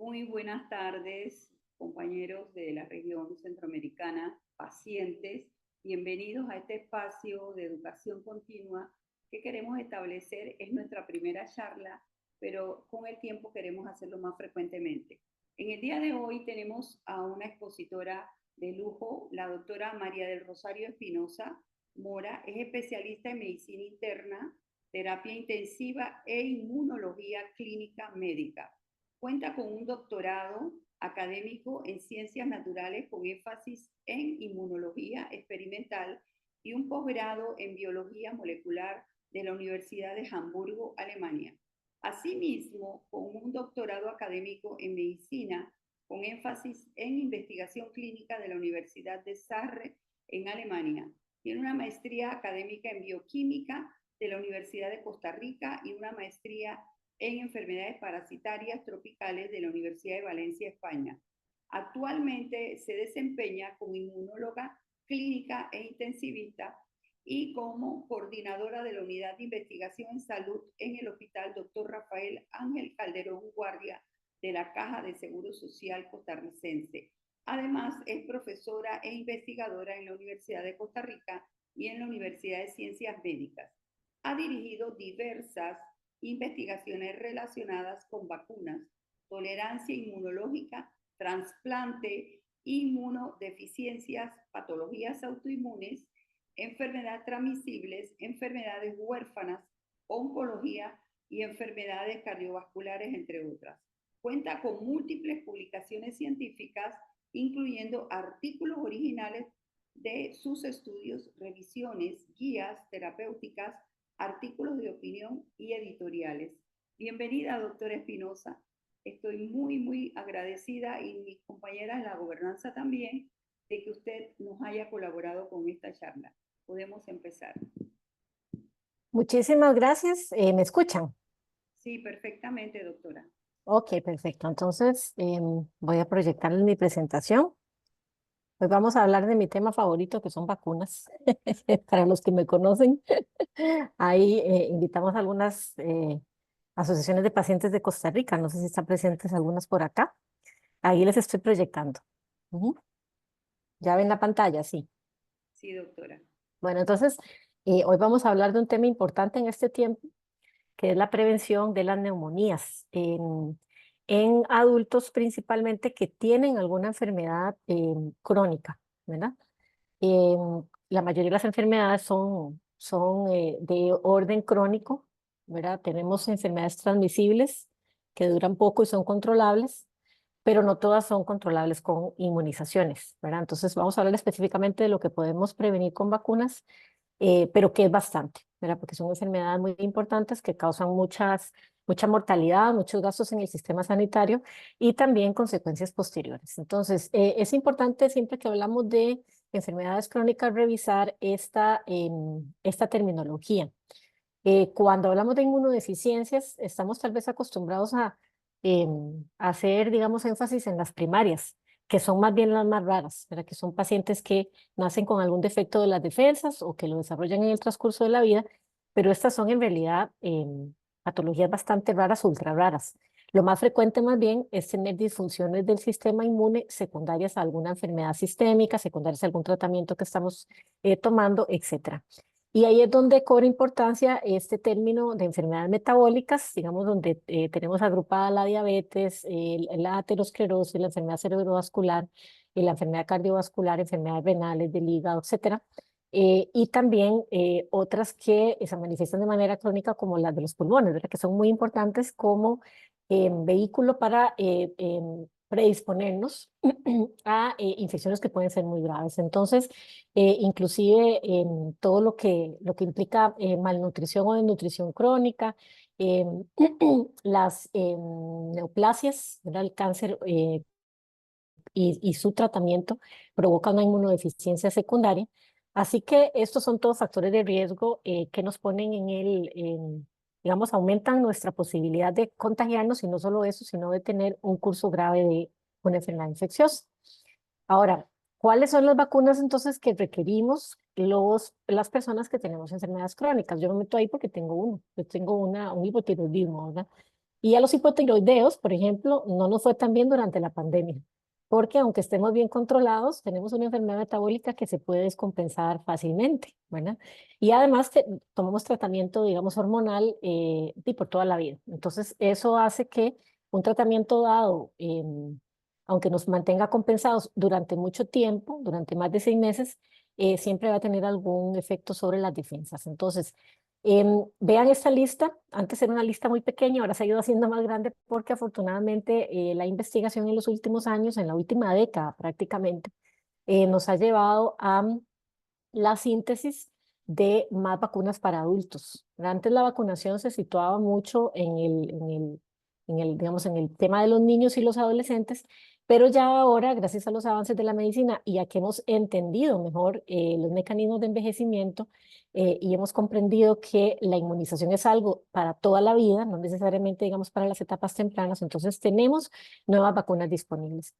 Muy buenas tardes, compañeros de la región centroamericana, pacientes. Bienvenidos a este espacio de educación continua que queremos establecer. Es nuestra primera charla, pero con el tiempo queremos hacerlo más frecuentemente. En el día de hoy tenemos a una expositora de lujo, la doctora María del Rosario Espinosa Mora. Es especialista en medicina interna, terapia intensiva e inmunología clínica médica. Cuenta con un doctorado académico en ciencias naturales con énfasis en inmunología experimental y un posgrado en biología molecular de la Universidad de Hamburgo, Alemania. Asimismo, con un doctorado académico en medicina con énfasis en investigación clínica de la Universidad de Sarre, en Alemania. Tiene una maestría académica en bioquímica de la Universidad de Costa Rica y una maestría en enfermedades parasitarias tropicales de la Universidad de Valencia, España. Actualmente se desempeña como inmunóloga clínica e intensivista y como coordinadora de la Unidad de Investigación en Salud en el Hospital Dr. Rafael Ángel Calderón Guardia de la Caja de Seguro Social costarricense. Además, es profesora e investigadora en la Universidad de Costa Rica y en la Universidad de Ciencias Médicas. Ha dirigido diversas investigaciones relacionadas con vacunas, tolerancia inmunológica, trasplante, inmunodeficiencias, patologías autoinmunes, enfermedades transmisibles, enfermedades huérfanas, oncología y enfermedades cardiovasculares, entre otras. Cuenta con múltiples publicaciones científicas, incluyendo artículos originales de sus estudios, revisiones, guías terapéuticas, artículos de opinión y editoriales. Bienvenida, doctora Espinosa. Estoy muy agradecida, y mis compañeras de la gobernanza también, de que usted nos haya colaborado con esta charla. Podemos empezar. Muchísimas gracias. ¿Me escuchan? Sí, perfectamente, doctora. Ok, perfecto. Entonces, voy a proyectarles mi presentación. Hoy vamos a hablar de mi tema favorito, que son vacunas. Para los que me conocen, ahí invitamos a algunas asociaciones de pacientes de Costa Rica. No sé si están presentes algunas por acá. Ahí les estoy proyectando. Ujú. ¿Ya ven la pantalla? Sí. Sí, doctora. Bueno, entonces, hoy vamos a hablar de un tema importante en este tiempo, que es la prevención de las neumonías en adultos principalmente que tienen alguna enfermedad crónica, ¿verdad? La mayoría de las enfermedades son de orden crónico, ¿verdad? Tenemos enfermedades transmisibles que duran poco y son controlables, pero no todas son controlables con inmunizaciones, ¿verdad? Entonces vamos a hablar específicamente de lo que podemos prevenir con vacunas, pero que es bastante, ¿verdad? Porque son enfermedades muy importantes que causan mucha mortalidad, muchos gastos en el sistema sanitario y también consecuencias posteriores. Entonces, es importante siempre que hablamos de enfermedades crónicas revisar esta terminología. Cuando hablamos de inmunodeficiencias, estamos tal vez acostumbrados a hacer, digamos, énfasis en las primarias, que son más bien las más raras, ¿verdad? Que son pacientes que nacen con algún defecto de las defensas o que lo desarrollan en el transcurso de la vida, pero estas son en realidad patologías bastante raras, ultra raras. Lo más frecuente más bien es tener disfunciones del sistema inmune secundarias a alguna enfermedad sistémica, secundarias a algún tratamiento que estamos tomando, etcétera. Y ahí es donde cobra importancia este término de enfermedades metabólicas, digamos, donde tenemos agrupada la diabetes, la aterosclerosis, la enfermedad cerebrovascular, la enfermedad cardiovascular, enfermedades renales del hígado, etcétera. Y también otras que se manifiestan de manera crónica, como las de los pulmones, ¿verdad? Que son muy importantes como vehículo para predisponernos a infecciones que pueden ser muy graves. Entonces, inclusive todo lo que implica malnutrición o desnutrición crónica, las neoplasias, ¿verdad? El cáncer y su tratamiento provoca una inmunodeficiencia secundaria. Así que estos son todos factores de riesgo que nos ponen digamos, aumentan nuestra posibilidad de contagiarnos, y no solo eso, sino de tener un curso grave de una enfermedad infecciosa. Ahora, ¿cuáles son las vacunas entonces que requerimos las personas que tenemos enfermedades crónicas? Yo me meto ahí porque tengo uno, yo tengo un hipotiroidismo, ¿verdad? Y a los hipotiroideos, por ejemplo, no nos fue tan bien durante la pandemia, porque aunque estemos bien controlados, tenemos una enfermedad metabólica que se puede descompensar fácilmente, ¿verdad? Y además tomamos tratamiento, digamos, hormonal y por toda la vida. Entonces, eso hace que un tratamiento dado, aunque nos mantenga compensados durante mucho tiempo, durante más de 6 meses, siempre va a tener algún efecto sobre las defensas. Entonces, vean esta lista, antes era una lista muy pequeña, ahora se ha ido haciendo más grande porque afortunadamente la investigación en los últimos años, en la última década prácticamente, nos ha llevado a la síntesis de más vacunas para adultos. Antes la vacunación se situaba mucho digamos, en el tema de los niños y los adolescentes, pero ya ahora, gracias a los avances de la medicina y a que hemos entendido mejor los mecanismos de envejecimiento y hemos comprendido que la inmunización es algo para toda la vida, no necesariamente, digamos, para las etapas tempranas, entonces tenemos nuevas vacunas disponibles.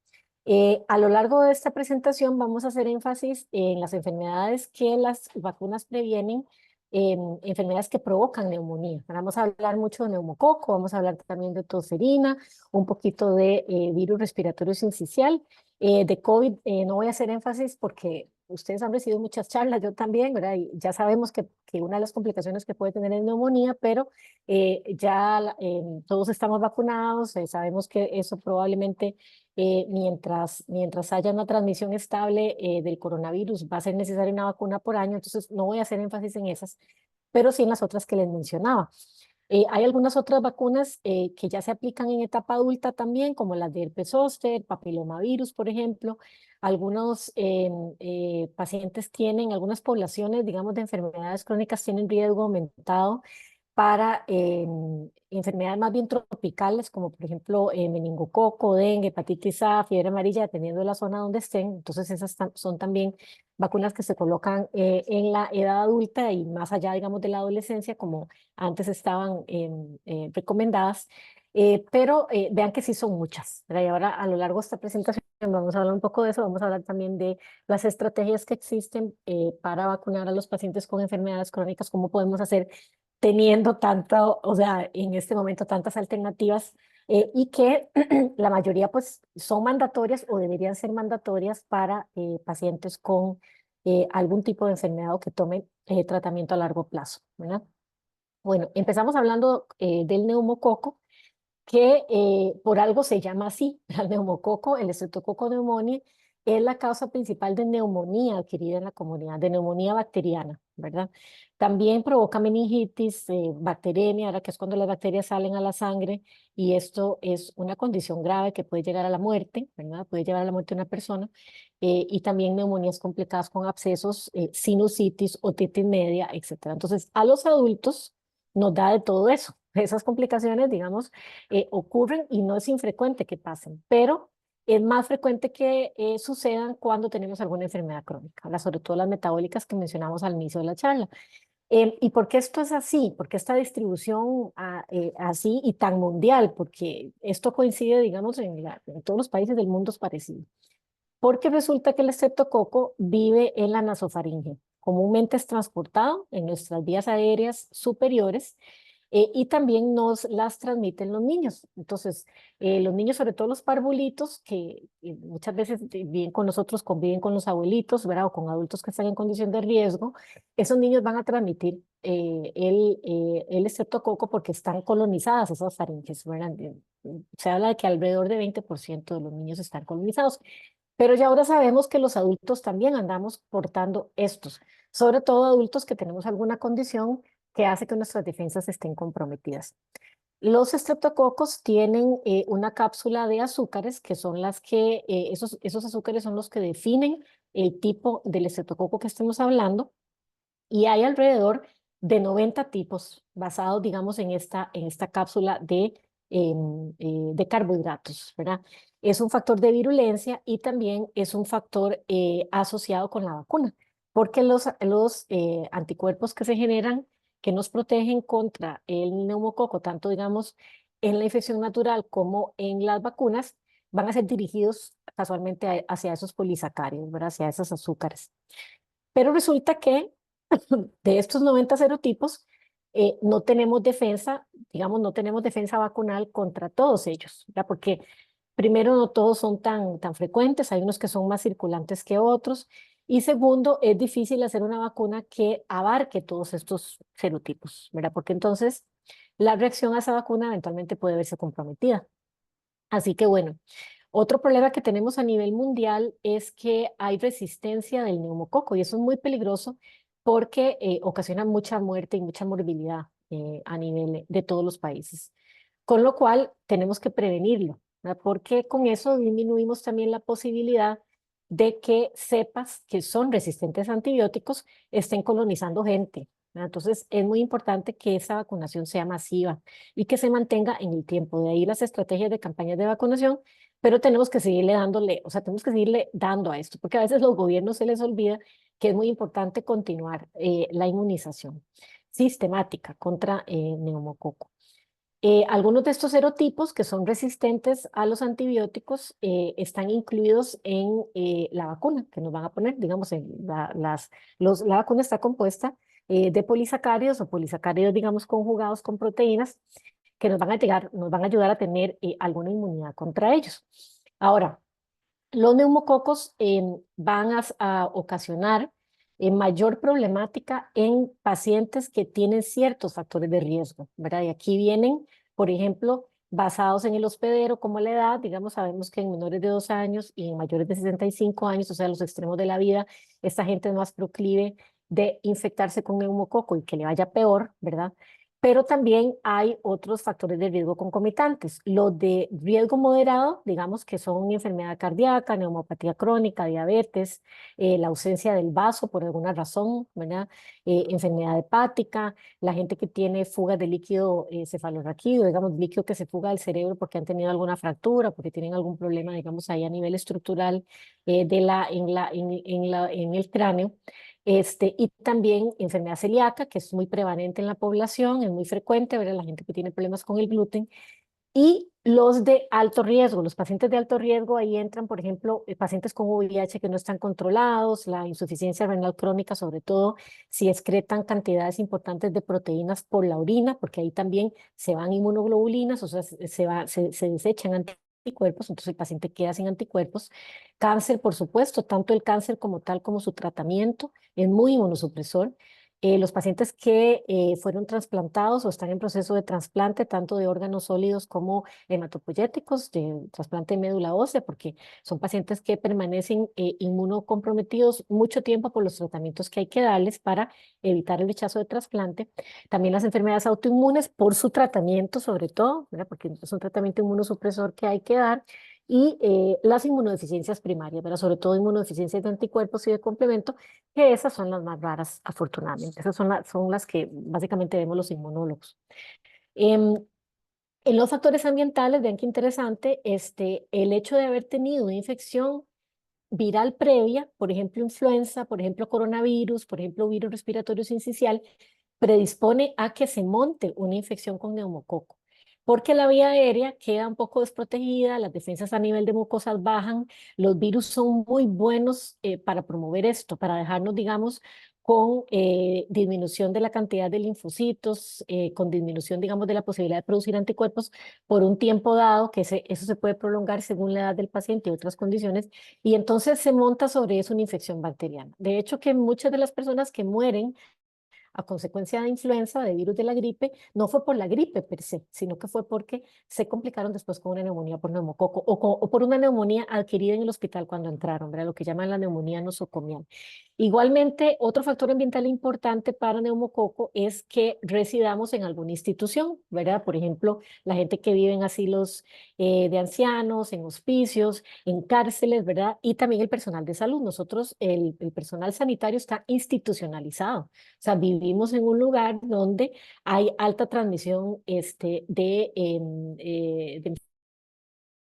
A lo largo de esta presentación vamos a hacer énfasis en las enfermedades que las vacunas previenen, enfermedades que provocan neumonía. Vamos a hablar mucho de neumococo, vamos a hablar también de tosferina, un poquito de virus respiratorio sincicial. De COVID no voy a hacer énfasis porque ustedes han recibido muchas charlas, yo también, ¿verdad? Y ya sabemos que una de las complicaciones que puede tener es neumonía, pero ya todos estamos vacunados, sabemos que eso probablemente mientras haya una transmisión estable del coronavirus, va a ser necesaria una vacuna por año, entonces no voy a hacer énfasis en esas, pero sí en las otras que les mencionaba. Hay algunas otras vacunas que ya se aplican en etapa adulta también, como las de herpes zóster, papilomavirus, por ejemplo. Algunos pacientes tienen, algunas poblaciones, digamos, de enfermedades crónicas tienen riesgo aumentado para enfermedades más bien tropicales, como por ejemplo meningococo, dengue, hepatitis A, fiebre amarilla, dependiendo de la zona donde estén. Entonces esas son también vacunas que se colocan en la edad adulta y más allá, digamos, de la adolescencia, como antes estaban recomendadas. Pero vean que sí son muchas, ¿verdad? Y ahora a lo largo de esta presentación vamos a hablar un poco de eso, vamos a hablar también de las estrategias que existen para vacunar a los pacientes con enfermedades crónicas, cómo podemos hacer teniendo tanto, o sea, en este momento tantas alternativas y que la mayoría pues son mandatorias o deberían ser mandatorias para pacientes con algún tipo de enfermedad o que tomen tratamiento a largo plazo, ¿verdad? Bueno, empezamos hablando del neumococo, que por algo se llama así, el neumococo, el Streptococcus pneumoniae, es la causa principal de neumonía adquirida en la comunidad, de neumonía bacteriana, ¿verdad? También provoca meningitis, bacteremia, ahora que es cuando las bacterias salen a la sangre, y esto es una condición grave que puede llegar a la muerte, ¿verdad? Puede llevar a la muerte de una persona, y también neumonías complicadas con abscesos, sinusitis, otitis media, etcétera. Entonces, a los adultos nos da de todo eso. Esas complicaciones, digamos, ocurren y no es infrecuente que pasen, pero es más frecuente que sucedan cuando tenemos alguna enfermedad crónica, sobre todo las metabólicas que mencionamos al inicio de la charla. ¿Y por qué esto es así? ¿Por qué esta distribución así y tan mundial? Porque esto coincide, digamos, en todos los países del mundo es parecido. Porque resulta que el estreptococo vive en la nasofaringe. Comúnmente es transportado en nuestras vías aéreas superiores y también nos las transmiten los niños. Entonces, los niños, sobre todo los parvulitos, que muchas veces viven con nosotros, conviven con los abuelitos, ¿verdad? O con adultos que están en condición de riesgo, esos niños van a transmitir el estreptococo porque están colonizadas esas faringes, ¿verdad? Se habla de que alrededor de 20% de los niños están colonizados. Pero ya ahora sabemos que los adultos también andamos portando estos, sobre todo adultos que tenemos alguna condición que hace que nuestras defensas estén comprometidas. Los estreptococos tienen una cápsula de azúcares que son las que, esos azúcares son los que definen el tipo del estreptococo que estemos hablando y hay alrededor de 90 tipos basados, digamos, en esta cápsula de carbohidratos, ¿verdad? Es un factor de virulencia y también es un factor asociado con la vacuna, porque los anticuerpos que se generan, que nos protegen contra el neumococo, tanto, digamos, en la infección natural como en las vacunas, van a ser dirigidos casualmente hacia esos polisacáridos, ¿verdad? Hacia esos azúcares. Pero resulta que de estos 90 serotipos, no tenemos defensa, digamos, no tenemos defensa vacunal contra todos ellos, ¿verdad? Porque primero, no todos son tan frecuentes, hay unos que son más circulantes que otros. Y segundo, es difícil hacer una vacuna que abarque todos estos serotipos, ¿verdad? Porque entonces la reacción a esa vacuna eventualmente puede verse comprometida. Así que bueno, otro problema que tenemos a nivel mundial es que hay resistencia del neumococo y eso es muy peligroso porque ocasiona mucha muerte y mucha morbilidad a nivel de todos los países. Con lo cual tenemos que prevenirlo, ¿verdad? Porque con eso disminuimos también la posibilidad de que cepas que son resistentes a antibióticos estén colonizando gente, ¿verdad? Entonces es muy importante que esa vacunación sea masiva y que se mantenga en el tiempo. De ahí las estrategias de campañas de vacunación, pero tenemos que seguirle dándole, o sea, tenemos que seguirle dando a esto, porque a veces los gobiernos se les olvida que es muy importante continuar la inmunización sistemática contra neumococo. Algunos de estos serotipos que son resistentes a los antibióticos están incluidos en la vacuna que nos van a poner, digamos, la vacuna está compuesta de polisacáridos o polisacáridos, digamos, conjugados con proteínas que nos van a ayudar a tener alguna inmunidad contra ellos. Ahora, los neumococos van a ocasionar mayor problemática en pacientes que tienen ciertos factores de riesgo, ¿verdad? Y aquí vienen, por ejemplo, basados en el hospedero, como la edad, digamos, sabemos que en menores de 2 años y en mayores de 65 años, o sea, los extremos de la vida, esta gente es más proclive de infectarse con neumococo y que le vaya peor, ¿verdad? Pero también hay otros factores de riesgo concomitantes. Los de riesgo moderado, digamos que son enfermedad cardíaca, neumopatía crónica, diabetes, la ausencia del vaso por alguna razón, ¿verdad? Enfermedad hepática, la gente que tiene fugas de líquido cefalorraquídeo, digamos, líquido que se fuga del cerebro porque han tenido alguna fractura, porque tienen algún problema, digamos, ahí a nivel estructural en el cráneo. Y también enfermedad celíaca, que es muy prevalente en la población, es muy frecuente, ver la gente que tiene problemas con el gluten. Y los de alto riesgo, los pacientes de alto riesgo, ahí entran, por ejemplo, pacientes con VIH que no están controlados, la insuficiencia renal crónica, sobre todo si excretan cantidades importantes de proteínas por la orina, porque ahí también se van inmunoglobulinas, o sea, se desechan anticuerpos, entonces el paciente queda sin anticuerpos. Cáncer, por supuesto, tanto el cáncer como tal como su tratamiento es muy inmunosupresor. Los pacientes que fueron trasplantados o están en proceso de trasplante, tanto de órganos sólidos como hematopoyéticos, de trasplante de médula ósea, porque son pacientes que permanecen inmunocomprometidos mucho tiempo por los tratamientos que hay que darles para evitar el rechazo de trasplante. También las enfermedades autoinmunes por su tratamiento, sobre todo, ¿verdad? Porque es un tratamiento inmunosupresor que hay que dar y las inmunodeficiencias primarias, ¿verdad? Sobre todo inmunodeficiencias de anticuerpos y de complemento, que esas son las más raras, afortunadamente. Esas son las que básicamente vemos los inmunólogos. Em, en los factores ambientales, vean qué interesante, el hecho de haber tenido una infección viral previa, por ejemplo, influenza, por ejemplo, coronavirus, por ejemplo, virus respiratorio sincicial, predispone a que se monte una infección con neumococo, porque la vía aérea queda un poco desprotegida, las defensas a nivel de mucosas bajan, los virus son muy buenos para promover esto, para dejarnos, digamos, con disminución de la cantidad de linfocitos, con disminución, digamos, de la posibilidad de producir anticuerpos por un tiempo dado, que eso se puede prolongar según la edad del paciente y otras condiciones, y entonces se monta sobre eso una infección bacteriana. De hecho, que muchas de las personas que mueren a consecuencia de influenza, de virus de la gripe, no fue por la gripe per se, sino que fue porque se complicaron después con una neumonía por neumococo o por una neumonía adquirida en el hospital cuando entraron, ¿verdad? Lo que llaman la neumonía nosocomial. Igualmente, otro factor ambiental importante para neumococo es que residamos en alguna institución, ¿verdad? Por ejemplo, la gente que vive en asilos de ancianos, en hospicios, en cárceles, ¿verdad? Y también el personal de salud. Nosotros, el personal sanitario está institucionalizado. O sea, vivimos en un lugar donde hay alta transmisión de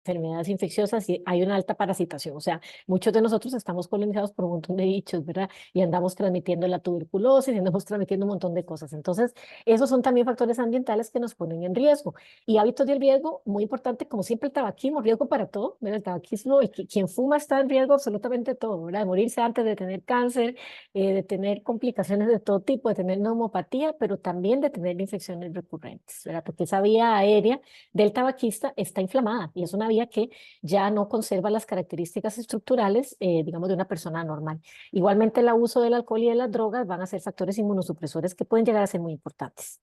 enfermedades infecciosas y hay una alta parasitación. O sea, muchos de nosotros estamos colonizados por un montón de bichos, ¿verdad? Y andamos transmitiendo la tuberculosis, y andamos transmitiendo un montón de cosas. Entonces, esos son también factores ambientales que nos ponen en riesgo. Y hábitos de riesgo, muy importante, como siempre el tabaquismo, riesgo para todo, ¿verdad? El tabaquismo, quien fuma está en riesgo absolutamente todo, ¿verdad? De morirse antes de tener cáncer, de tener complicaciones de todo tipo, de tener neumopatía, pero también de tener infecciones recurrentes, ¿verdad? Porque esa vía aérea del tabaquista está inflamada y es una vía que ya no conserva las características estructurales, digamos, de una persona normal. Igualmente, el abuso del alcohol y de las drogas van a ser factores inmunosupresores que pueden llegar a ser muy importantes.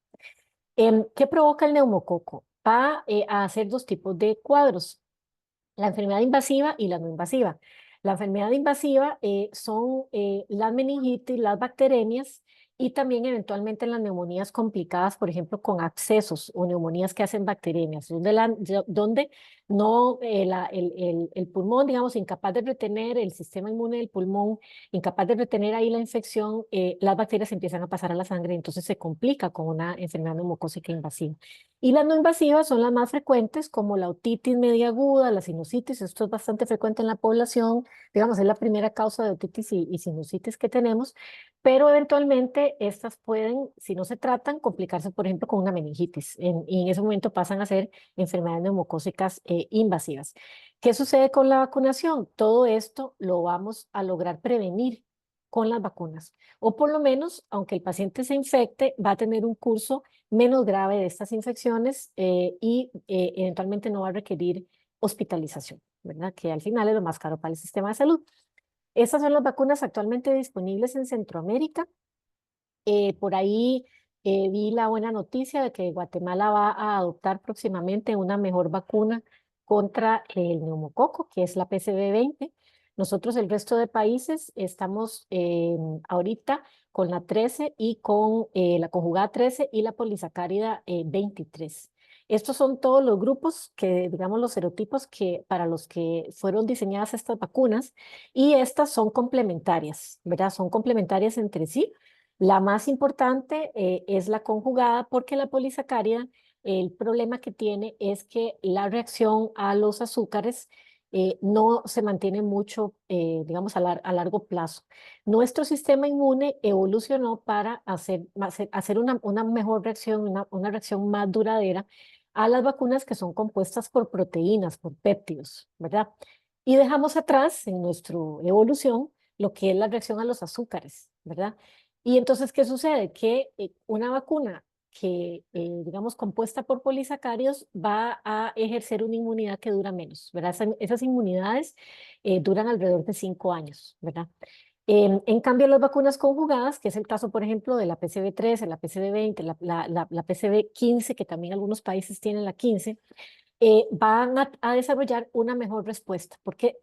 ¿Qué provoca el neumococo? Va a hacer dos tipos de cuadros, la enfermedad invasiva y la no invasiva. La enfermedad invasiva son las meningitis, las bacteremias y también eventualmente las neumonías complicadas, por ejemplo, con abscesos o neumonías que hacen bacteremias, donde no el pulmón, digamos, incapaz de retener, el sistema inmune del pulmón, incapaz de retener ahí la infección, las bacterias empiezan a pasar a la sangre, entonces se complica con una enfermedad neumocócica invasiva. Y las no invasivas son las más frecuentes, como la otitis media aguda, la sinusitis, esto es bastante frecuente en la población, digamos, es la primera causa de otitis y sinusitis que tenemos, pero eventualmente estas pueden, si no se tratan, complicarse, por ejemplo, con una meningitis, y en ese momento pasan a ser enfermedades neumocócicas invasivas. ¿Qué sucede con la vacunación? Todo esto lo vamos a lograr prevenir con las vacunas, o por lo menos, aunque el paciente se infecte, va a tener un curso menos grave de estas infecciones y eventualmente no va a requerir hospitalización, ¿verdad? Que al final es lo más caro para el sistema de salud. Estas son las vacunas actualmente disponibles en Centroamérica. Por ahí vi la buena noticia de que Guatemala va a adoptar próximamente una mejor vacuna contra el neumococo, que es la PCV20. Nosotros, el resto de países, estamos ahorita con la 13 y con la conjugada 13 y la polisacárida 23. Estos son todos los grupos que, digamos, los serotipos que, para los que fueron diseñadas estas vacunas y estas son complementarias, ¿verdad? Son complementarias entre sí. La más importante es la conjugada porque la polisacárida, el problema que tiene es que la reacción a los azúcares no se mantiene mucho, digamos, a largo plazo. Nuestro sistema inmune evolucionó para hacer una mejor reacción, una reacción más duradera a las vacunas que son compuestas por proteínas, por péptidos, ¿verdad? Y dejamos atrás en nuestra evolución lo que es la reacción a los azúcares, ¿verdad? Y entonces, ¿qué sucede? Que una vacuna que, digamos, compuesta por polisacáridos va a ejercer una inmunidad que dura menos, ¿verdad? Esas inmunidades duran alrededor de 5 años, ¿verdad? En cambio, las vacunas conjugadas, que es el caso, por ejemplo, de la PCV13, la PCV20, la PCV15, que también algunos países tienen la 15, van a desarrollar una mejor respuesta, porque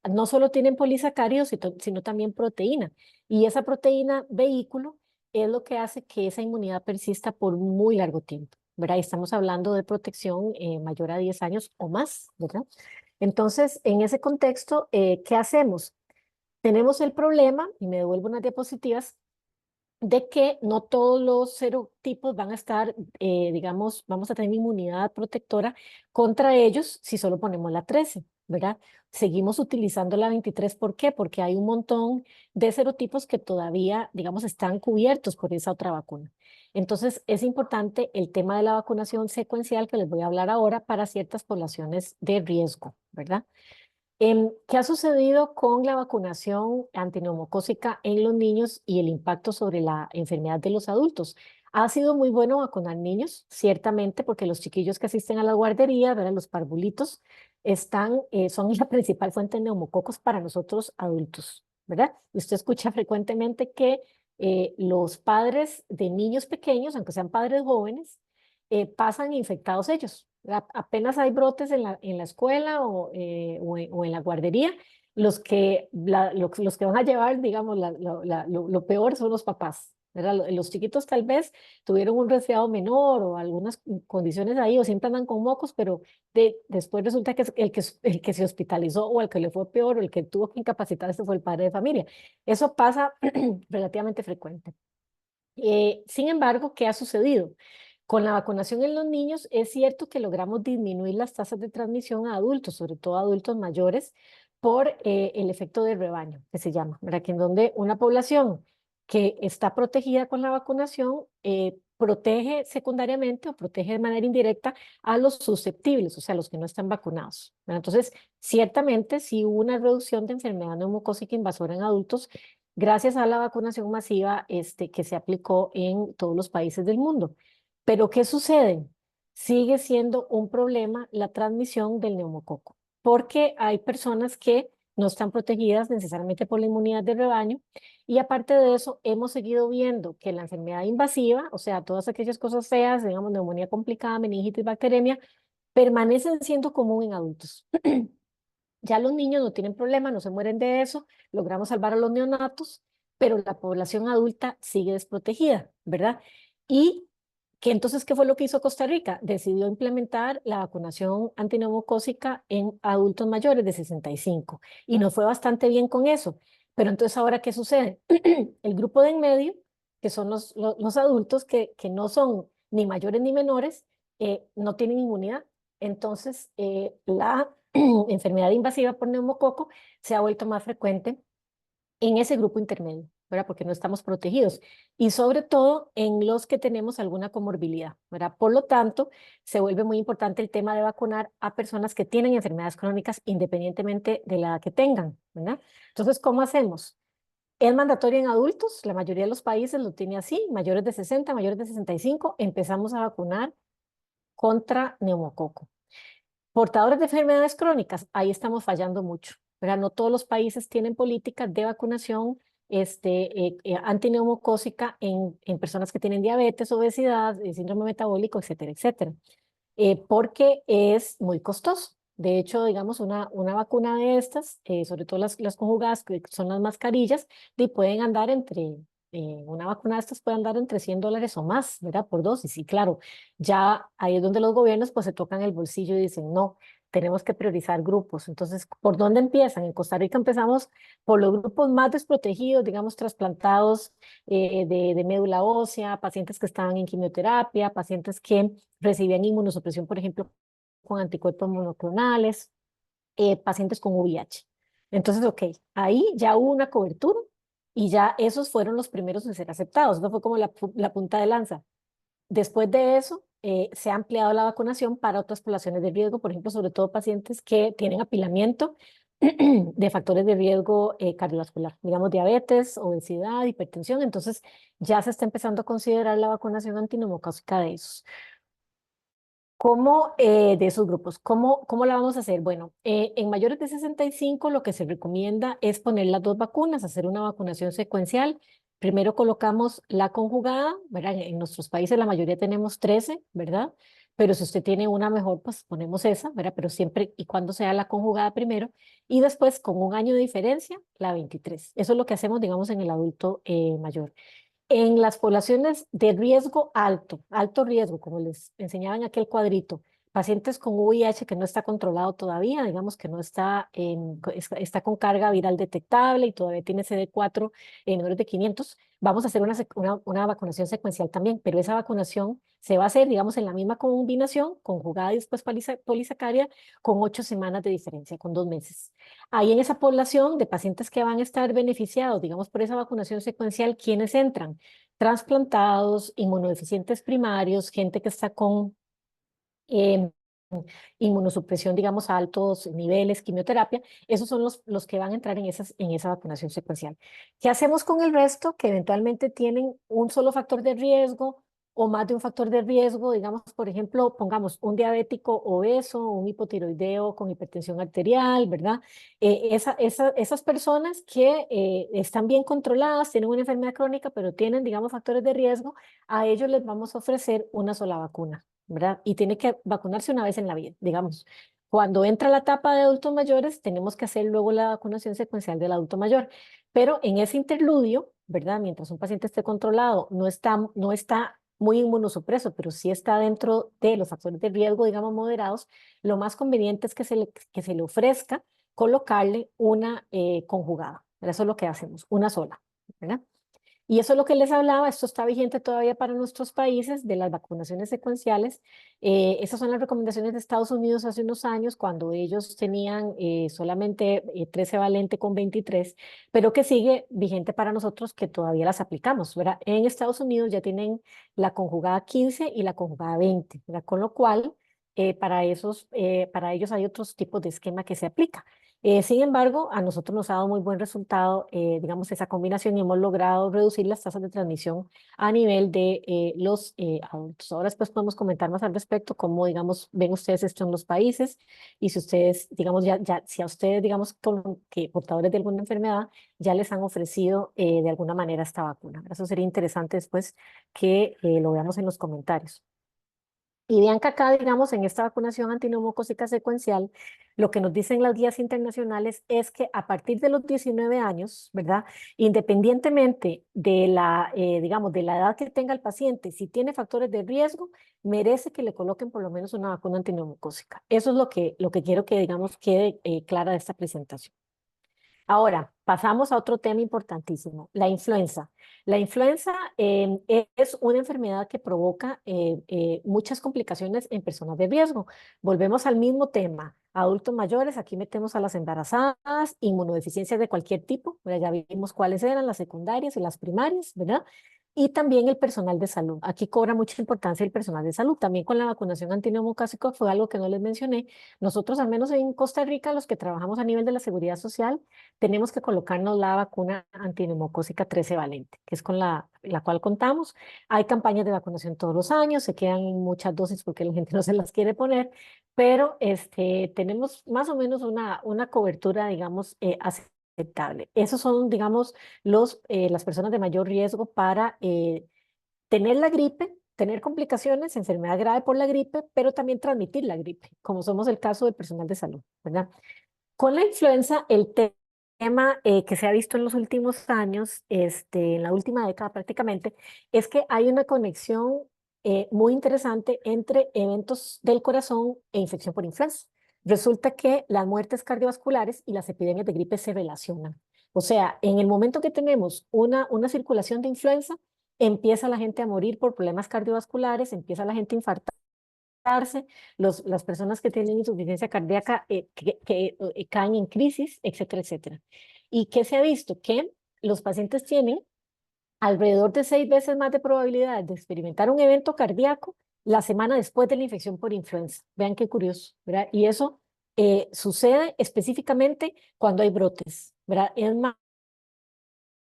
no solo tienen polisacáridos, sino también proteína. Y esa proteína vehículo es lo que hace que esa inmunidad persista por muy largo tiempo, ¿verdad? Y estamos hablando de protección mayor a 10 años o más, ¿verdad? Entonces, en ese contexto, ¿qué hacemos? Tenemos el problema, y me devuelvo unas diapositivas, de que no todos los serotipos van a estar, digamos, vamos a tener inmunidad protectora contra ellos si solo ponemos la 13, ¿verdad? Seguimos utilizando la 23, ¿por qué? Porque hay un montón de serotipos que todavía, digamos, están cubiertos por esa otra vacuna. Entonces, es importante el tema de la vacunación secuencial que les voy a hablar ahora para ciertas poblaciones de riesgo, ¿verdad? ¿Qué ha sucedido con la vacunación antineumocócica en los niños y el impacto sobre la enfermedad de los adultos? Ha sido muy bueno vacunar niños, ciertamente, porque los chiquillos que asisten a la guardería, ¿verdad? Los parvulitos, son la principal fuente de neumococos para nosotros adultos, ¿verdad? Y usted escucha frecuentemente que los padres de niños pequeños, aunque sean padres jóvenes, pasan infectados ellos. Apenas hay brotes en la escuela o en la guardería, los que van a llevar, digamos, lo peor son los papás, ¿verdad? Los chiquitos tal vez tuvieron un resfriado menor o algunas condiciones ahí, o siempre andan con mocos, pero después resulta que el que se hospitalizó o el que le fue peor o el que tuvo que incapacitarse fue el padre de familia. Eso pasa relativamente frecuente. Sin embargo, ¿qué ha sucedido? Con la vacunación en los niños es cierto que logramos disminuir las tasas de transmisión a adultos, sobre todo a adultos mayores, por el efecto de rebaño, que se llama, ¿verdad? Que en donde una población que está protegida con la vacunación protege secundariamente o protege de manera indirecta a los susceptibles, o sea, los que no están vacunados, ¿verdad? Entonces, ciertamente sí hubo una reducción de enfermedad neumocócica invasora en adultos gracias a la vacunación masiva que se aplicó en todos los países del mundo. Pero ¿qué sucede? Sigue siendo un problema la transmisión del neumococo, porque hay personas que no están protegidas necesariamente por la inmunidad de rebaño y aparte de eso hemos seguido viendo que la enfermedad invasiva, o sea, todas aquellas cosas feas, digamos, neumonía complicada, meningitis, bacteremia, permanecen siendo común en adultos. Ya los niños no tienen problema, no se mueren de eso, logramos salvar a los neonatos, pero la población adulta sigue desprotegida, ¿verdad? Y que entonces, ¿qué fue lo que hizo Costa Rica? Decidió implementar la vacunación antineumocócica en adultos mayores de 65 y nos fue bastante bien con eso. Pero entonces, ¿ahora qué sucede? El grupo de en medio, que son los adultos que no son ni mayores ni menores, no tienen inmunidad. Entonces, la enfermedad invasiva por neumococo se ha vuelto más frecuente en ese grupo intermedio, ¿verdad? Porque no estamos protegidos. Y sobre todo en los que tenemos alguna comorbilidad, ¿verdad? Por lo tanto, se vuelve muy importante el tema de vacunar a personas que tienen enfermedades crónicas independientemente de la edad que tengan, ¿verdad? Entonces, ¿cómo hacemos? Es mandatorio en adultos, la mayoría de los países lo tiene así, mayores de 60, mayores de 65, empezamos a vacunar contra neumococo. Portadores de enfermedades crónicas, ahí estamos fallando mucho, ¿verdad? No todos los países tienen políticas de vacunación antineumocócica en personas que tienen diabetes, obesidad, síndrome metabólico, etcétera, etcétera, porque es muy costoso. De hecho, digamos, una vacuna de estas, sobre todo las conjugadas, que son las mascarillas, pueden andar una vacuna de estas puede andar entre $100 o más, ¿verdad? Por dosis. Y claro, ya ahí es donde los gobiernos pues se tocan el bolsillo y dicen, no, tenemos que priorizar grupos. Entonces, ¿por dónde empiezan? En Costa Rica empezamos por los grupos más desprotegidos, digamos, trasplantados de médula ósea, pacientes que estaban en quimioterapia, pacientes que recibían inmunosupresión, por ejemplo, con anticuerpos monoclonales, pacientes con VIH. Entonces, ok, ahí ya hubo una cobertura y ya esos fueron los primeros en ser aceptados. No fue como la punta de lanza. Después de eso, se ha ampliado la vacunación para otras poblaciones de riesgo, por ejemplo, sobre todo pacientes que tienen apilamiento de factores de riesgo cardiovascular, digamos diabetes, obesidad, hipertensión. Entonces, ya se está empezando a considerar la vacunación antineumocócica de esos. ¿Cómo de esos grupos? ¿Cómo la vamos a hacer? Bueno, en mayores de 65 lo que se recomienda es poner las dos vacunas, hacer una vacunación secuencial. Primero colocamos la conjugada, ¿verdad? En nuestros países la mayoría tenemos 13, ¿verdad? Pero si usted tiene una mejor, pues ponemos esa, ¿verdad? Pero siempre y cuando sea la conjugada primero. Y después, con un año de diferencia, la 23. Eso es lo que hacemos, digamos, en el adulto mayor. En las poblaciones de riesgo alto, alto riesgo, como les enseñaba en aquel cuadrito, pacientes con VIH que no está controlado todavía, digamos que no está con carga viral detectable y todavía tiene CD4 en menores de 500, vamos a hacer una vacunación secuencial también, pero esa vacunación se va a hacer, digamos, en la misma combinación, conjugada y después polisacaria, con 8 semanas de diferencia, con 2 meses. Ahí en esa población de pacientes que van a estar beneficiados, digamos, por esa vacunación secuencial, ¿quiénes entran? Trasplantados, inmunodeficientes primarios, gente que está con eh, inmunosupresión, digamos, a altos niveles, quimioterapia, esos son los que van a entrar en esa vacunación secuencial. ¿Qué hacemos con el resto que eventualmente tienen un solo factor de riesgo o más de un factor de riesgo? Digamos, por ejemplo, pongamos un diabético obeso, un hipotiroideo con hipertensión arterial, ¿verdad? Esas personas que están bien controladas, tienen una enfermedad crónica, pero tienen, digamos, factores de riesgo, a ellos les vamos a ofrecer una sola vacuna, ¿verdad? Y tiene que vacunarse una vez en la vida, digamos. Cuando entra la etapa de adultos mayores, tenemos que hacer luego la vacunación secuencial del adulto mayor. Pero en ese interludio, ¿verdad? Mientras un paciente esté controlado, no está muy inmunosupreso, pero sí está dentro de los factores de riesgo, digamos, moderados, lo más conveniente es que se le ofrezca colocarle una conjugada. Eso es lo que hacemos, una sola, ¿verdad? Y eso es lo que les hablaba, esto está vigente todavía para nuestros países de las vacunaciones secuenciales. Esas son las recomendaciones de Estados Unidos hace unos años, cuando ellos tenían solamente 13 valente con 23, pero que sigue vigente para nosotros que todavía las aplicamos, ¿verdad? En Estados Unidos ya tienen la conjugada 15 y la conjugada 20, ¿verdad? Con lo cual, para ellos hay otros tipos de esquema que se aplica. Sin embargo, a nosotros nos ha dado muy buen resultado, digamos, esa combinación y hemos logrado reducir las tasas de transmisión a nivel de los adultos. Ahora después podemos comentar más al respecto, cómo, digamos, ven ustedes esto en los países y si ustedes, digamos, si a ustedes, digamos, que portadores de alguna enfermedad, ya les han ofrecido de alguna manera esta vacuna. Eso sería interesante después que lo veamos en los comentarios. Y vean que acá, digamos, en esta vacunación antineumocócica secuencial, lo que nos dicen las guías internacionales es que a partir de los 19 años, ¿verdad? Independientemente de digamos, de la edad que tenga el paciente, si tiene factores de riesgo, merece que le coloquen por lo menos una vacuna antineumocócica. Eso es lo que quiero que, digamos, quede clara de esta presentación. Ahora, pasamos a otro tema importantísimo, la influenza. La influenza es una enfermedad que provoca muchas complicaciones en personas de riesgo. Volvemos al mismo tema, adultos mayores, aquí metemos a las embarazadas, inmunodeficiencias de cualquier tipo, ¿verdad? Ya vimos cuáles eran las secundarias y las primarias, ¿verdad? Y también el personal de salud. Aquí cobra mucha importancia el personal de salud. También con la vacunación antineumocócica fue algo que no les mencioné. Nosotros, al menos en Costa Rica, los que trabajamos a nivel de la seguridad social, tenemos que colocarnos la vacuna antineumocócica 13 valente, que es con la cual contamos. Hay campañas de vacunación todos los años, se quedan muchas dosis porque la gente no se las quiere poner, pero tenemos más o menos una cobertura, digamos, aceptable. Esos son, digamos, las personas de mayor riesgo para tener la gripe, tener complicaciones, enfermedad grave por la gripe, pero también transmitir la gripe, como somos el caso del personal de salud, ¿verdad? Con la influenza, el tema que se ha visto en los últimos años, en la última década prácticamente, es que hay una conexión muy interesante entre eventos del corazón e infección por influenza. Resulta que las muertes cardiovasculares y las epidemias de gripe se relacionan. O sea, en el momento que tenemos una circulación de influenza, empieza la gente a morir por problemas cardiovasculares, empieza la gente a infartar, las personas que tienen insuficiencia cardíaca caen en crisis, etcétera, etcétera. ¿Y qué se ha visto? Que los pacientes tienen alrededor de 6 veces más de probabilidades de experimentar un evento cardíaco la semana después de la infección por influenza. Vean qué curioso, ¿verdad? Y eso sucede específicamente cuando hay brotes, ¿verdad? Es más,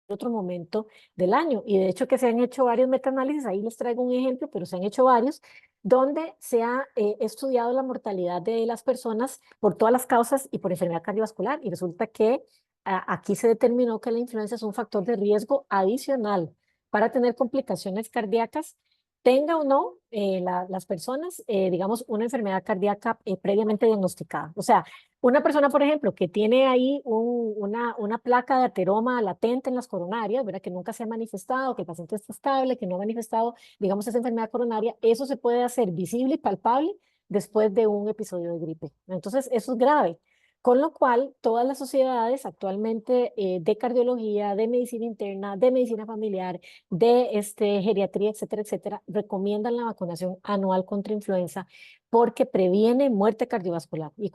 otro momento del año. Y de hecho que se han hecho varios metaanálisis, ahí les traigo un ejemplo, pero se han hecho varios, donde se ha estudiado la mortalidad de las personas por todas las causas y por enfermedad cardiovascular. Y resulta que aquí se determinó que la influenza es un factor de riesgo adicional para tener complicaciones cardíacas, tenga o no las personas, digamos, una enfermedad cardíaca previamente diagnosticada. O sea, una persona, por ejemplo, que tiene ahí una placa de ateroma latente en las coronarias, ¿verdad? Que nunca se ha manifestado, que el paciente está estable, que no ha manifestado, digamos, esa enfermedad coronaria, eso se puede hacer visible y palpable después de un episodio de gripe. Entonces, eso es grave. Con lo cual, todas las sociedades actualmente de cardiología, de medicina interna, de medicina familiar, de geriatría, etcétera, etcétera, recomiendan la vacunación anual contra influenza porque previene muerte cardiovascular y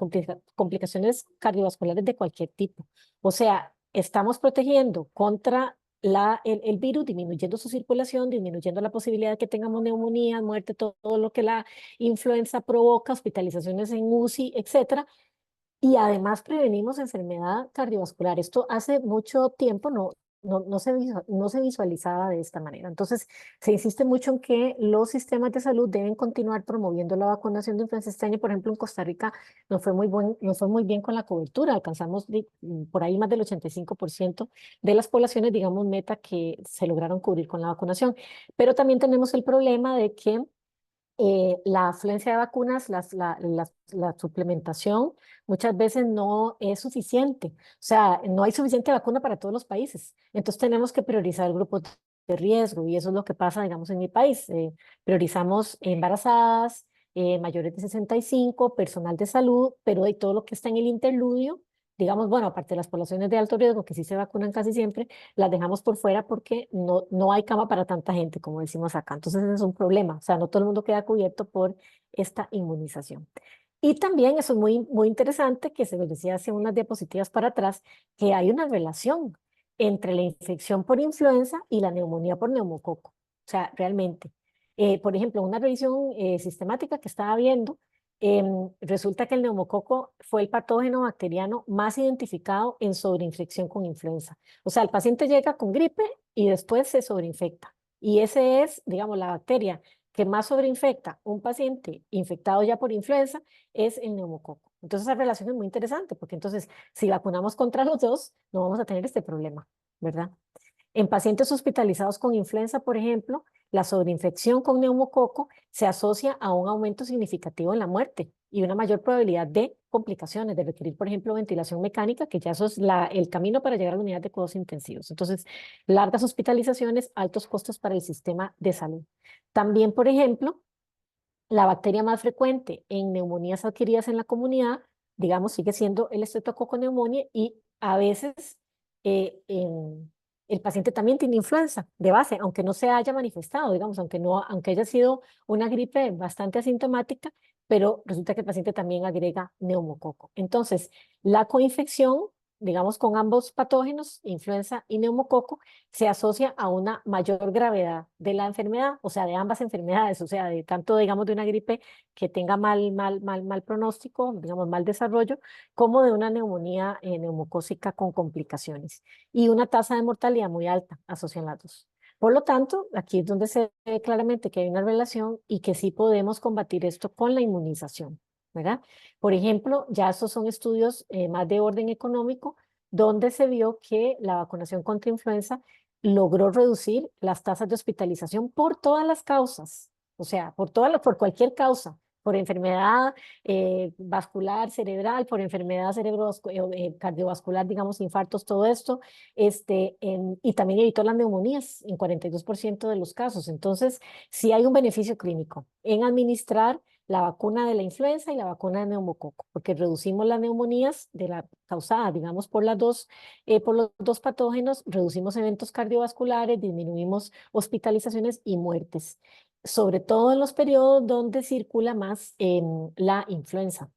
complicaciones cardiovasculares de cualquier tipo. O sea, estamos protegiendo contra el virus, disminuyendo su circulación, disminuyendo la posibilidad de que tengamos neumonía, muerte, todo lo que la influenza provoca, hospitalizaciones en UCI, etcétera. Y además prevenimos enfermedad cardiovascular. Esto hace mucho tiempo no se visualizaba de esta manera. Entonces, se insiste mucho en que los sistemas de salud deben continuar promoviendo la vacunación de influenza. Este año, por ejemplo, en Costa Rica nos fue muy bien con la cobertura. Alcanzamos por ahí más del 85% de las poblaciones, digamos, meta que se lograron cubrir con la vacunación. Pero también tenemos el problema de que la afluencia de vacunas, la suplementación muchas veces no es suficiente. O sea, no hay suficiente vacuna para todos los países. Entonces tenemos que priorizar grupos de riesgo y eso es lo que pasa, digamos, en mi país. Priorizamos embarazadas, mayores de 65, personal de salud, pero de todo lo que está en el interludio, digamos, bueno, aparte de las poblaciones de alto riesgo que sí se vacunan casi siempre, las dejamos por fuera porque no hay cama para tanta gente, como decimos acá. Entonces ese es un problema, o sea, no todo el mundo queda cubierto por esta inmunización. Y también eso es muy interesante, que se les decía hace unas diapositivas para atrás, que hay una relación entre la infección por influenza y la neumonía por neumococo. O sea, realmente. Por ejemplo, una revisión sistemática que estaba viendo, resulta que el neumococo fue el patógeno bacteriano más identificado en sobreinfección con influenza. O sea, el paciente llega con gripe y después se sobreinfecta. Y ese es, digamos, la bacteria que más sobreinfecta un paciente infectado ya por influenza es el neumococo. Entonces, esa relación es muy interesante porque entonces, si vacunamos contra los dos, no vamos a tener este problema, ¿verdad? En pacientes hospitalizados con influenza, por ejemplo, la sobreinfección con neumococo se asocia a un aumento significativo en la muerte y una mayor probabilidad de complicaciones, de requerir, por ejemplo, ventilación mecánica, que ya eso es el camino para llegar a la unidad de cuidados intensivos. Entonces, largas hospitalizaciones, altos costos para el sistema de salud. También, por ejemplo, la bacteria más frecuente en neumonías adquiridas en la comunidad, digamos, sigue siendo el Streptococcus pneumoniae y a veces el paciente también tiene influenza de base, aunque no se haya manifestado, digamos, aunque haya sido una gripe bastante asintomática, pero resulta que el paciente también agrega neumococo. Entonces, la coinfección, digamos, con ambos patógenos, influenza y neumococo, se asocia a una mayor gravedad de la enfermedad, o sea, de ambas enfermedades, o sea, de tanto, digamos, de una gripe que tenga mal pronóstico, digamos, mal desarrollo, como de una neumonía neumocócica con complicaciones. Y una tasa de mortalidad muy alta asocian las dos. Por lo tanto, aquí es donde se ve claramente que hay una relación y que sí podemos combatir esto con la inmunización, ¿verdad? Por ejemplo, ya estos son estudios más de orden económico, donde se vio que la vacunación contra influenza logró reducir las tasas de hospitalización por todas las causas, o sea, por cualquier causa, por enfermedad vascular cerebral, por enfermedad cardiovascular, digamos, infartos, todo esto, y también evitó las neumonías en 42% de los casos. Entonces, sí hay un beneficio clínico en administrar la vacuna de la influenza y la vacuna de neumococo, porque reducimos las neumonías de la causada, digamos, por los dos patógenos, reducimos eventos cardiovasculares, disminuimos hospitalizaciones y muertes, sobre todo en los periodos donde circula más la influenza.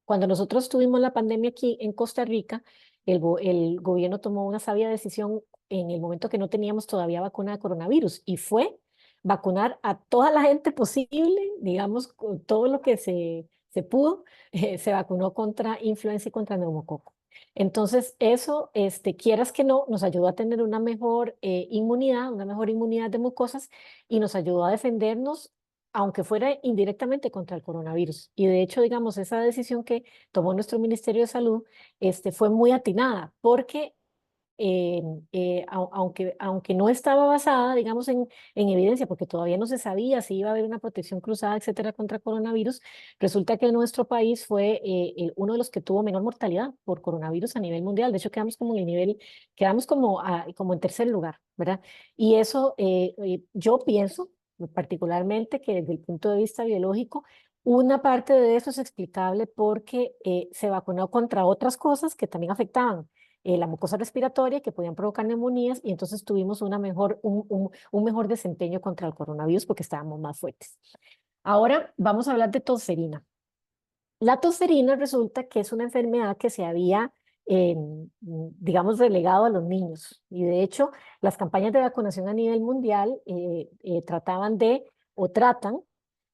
Cuando nosotros tuvimos la pandemia aquí en Costa Rica, el gobierno tomó una sabia decisión en el momento que no teníamos todavía vacuna de coronavirus y fue vacunar a toda la gente posible, digamos, con todo lo que se pudo, se vacunó contra influenza y contra neumococo. Entonces, eso, quieras que no, nos ayudó a tener una mejor inmunidad de mucosas y nos ayudó a defendernos aunque fuera indirectamente contra el coronavirus. Y de hecho, digamos, esa decisión que tomó nuestro Ministerio de Salud fue muy atinada, porque aunque no estaba basada, digamos, en evidencia, porque todavía no se sabía si iba a haber una protección cruzada, etcétera, contra coronavirus, resulta que nuestro país fue uno de los que tuvo menor mortalidad por coronavirus a nivel mundial. De hecho, quedamos como en tercer lugar, ¿verdad? Y eso yo pienso particularmente que desde el punto de vista biológico, una parte de eso es explicable porque se vacunó contra otras cosas que también afectaban la mucosa respiratoria, que podían provocar neumonías, y entonces tuvimos un mejor desempeño contra el coronavirus porque estábamos más fuertes. Ahora vamos a hablar de tosferina. La tosferina resulta que es una enfermedad que se había, digamos, relegado a los niños. Y de hecho, las campañas de vacunación a nivel mundial trataban o tratan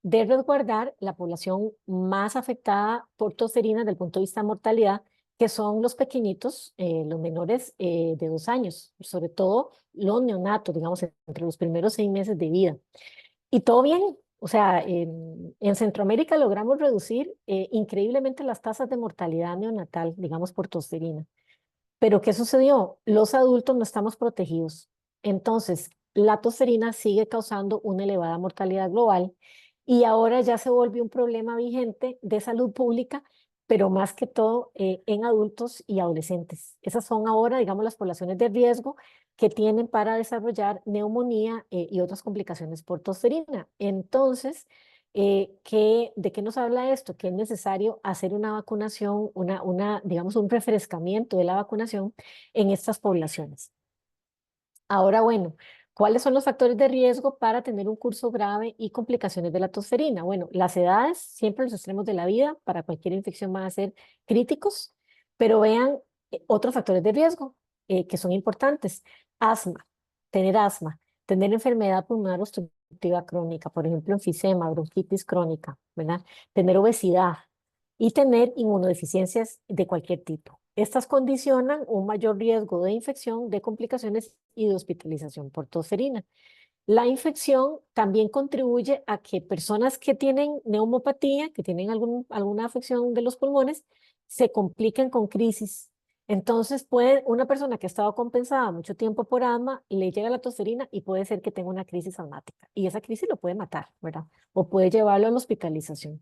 de resguardar la población más afectada por tosferina desde el punto de vista de mortalidad, que son los pequeñitos, los menores de 2 años, sobre todo los neonatos, digamos, entre los primeros 6 meses de vida. Y todo bien, o sea, en Centroamérica logramos reducir increíblemente las tasas de mortalidad neonatal, digamos, por tosferina. Pero ¿qué sucedió? Los adultos no estamos protegidos. Entonces, la tosferina sigue causando una elevada mortalidad global y ahora ya se volvió un problema vigente de salud pública, pero más que todo en adultos y adolescentes. Esas son ahora, digamos, las poblaciones de riesgo que tienen para desarrollar neumonía y otras complicaciones por tosferina. Entonces, ¿De qué nos habla esto? Que es necesario hacer una vacunación, digamos, un refrescamiento de la vacunación en estas poblaciones. Ahora, bueno, ¿cuáles son los factores de riesgo para tener un curso grave y complicaciones de la tosferina? Bueno, las edades, siempre los extremos de la vida, para cualquier infección van a ser críticos, pero vean otros factores de riesgo que son importantes. Asma, tener enfermedad pulmonar obstructiva crónica, por ejemplo, enfisema, bronquitis crónica, ¿verdad? Tener obesidad y tener inmunodeficiencias de cualquier tipo. Estas condicionan un mayor riesgo de infección, de complicaciones y de hospitalización por tosferina. La infección también contribuye a que personas que tienen neumopatía, que tienen alguna afección de los pulmones, se compliquen con crisis. Entonces, una persona que ha estado compensada mucho tiempo por asma, le llega la tosferina y puede ser que tenga una crisis asmática. Y esa crisis lo puede matar, ¿verdad? O puede llevarlo a la hospitalización.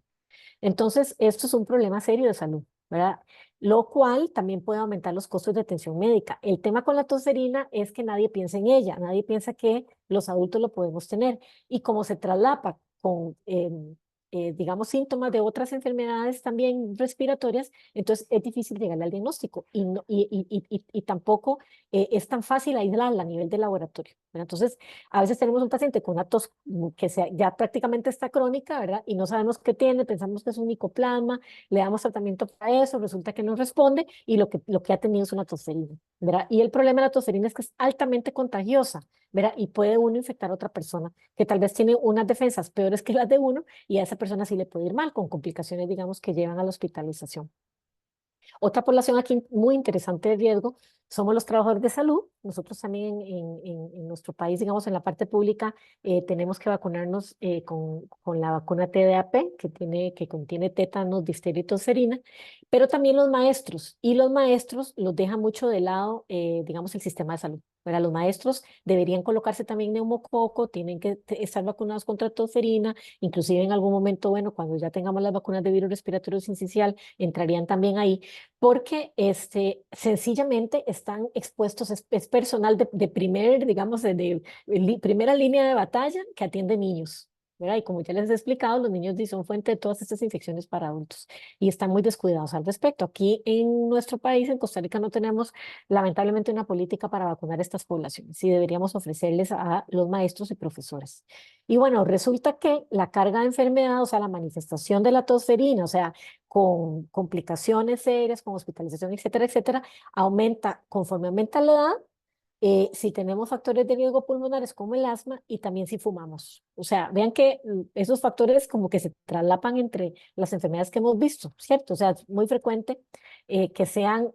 Entonces, esto es un problema serio de salud, ¿verdad? Lo cual también puede aumentar los costos de atención médica. El tema con la tosferina es que nadie piensa en ella, nadie piensa que los adultos lo podemos tener. Y como se traslapa con, digamos, síntomas de otras enfermedades también respiratorias, entonces es difícil llegar al diagnóstico y tampoco es tan fácil aislarla a nivel de laboratorio, ¿verdad? Entonces, a veces tenemos un paciente con una tos ya prácticamente está crónica, ¿verdad? Y no sabemos qué tiene, pensamos que es un micoplasma, le damos tratamiento para eso, resulta que no responde y lo que ha tenido es una tosferina, ¿verdad? Y el problema de la tosferina es que es altamente contagiosa, ¿verdad? Y puede uno infectar a otra persona que tal vez tiene unas defensas peores que las de uno y a esa persona sí le puede ir mal con complicaciones, digamos, que llevan a la hospitalización. Otra población aquí muy interesante de riesgo somos los trabajadores de salud. Nosotros también en nuestro país, digamos, en la parte pública, tenemos que vacunarnos con la vacuna TDAP, que contiene tétanos, difteria y tosferina, pero también los maestros. Y los maestros los deja mucho de lado, digamos, el sistema de salud. ¿Verdad? Los maestros deberían colocarse también neumococo, tienen que estar vacunados contra tosferina, inclusive en algún momento, bueno, cuando ya tengamos las vacunas de virus respiratorio sincicial, entrarían también ahí porque sencillamente están expuestos, es personal digamos, primera línea de batalla que atiende niños, ¿verdad? Y como ya les he explicado, los niños son fuente de todas estas infecciones para adultos y están muy descuidados al respecto. Aquí en nuestro país, en Costa Rica, no tenemos lamentablemente una política para vacunar a estas poblaciones y deberíamos ofrecerles a los maestros y profesores. Y bueno, resulta que la carga de enfermedad, o sea, la manifestación de la tosferina, o sea, con complicaciones serias, con hospitalización, etcétera, etcétera, aumenta conforme aumenta la edad, si tenemos factores de riesgo pulmonares como el asma y también si fumamos. O sea, vean que esos factores como que se traslapan entre las enfermedades que hemos visto, ¿cierto? O sea, es muy frecuente que sean,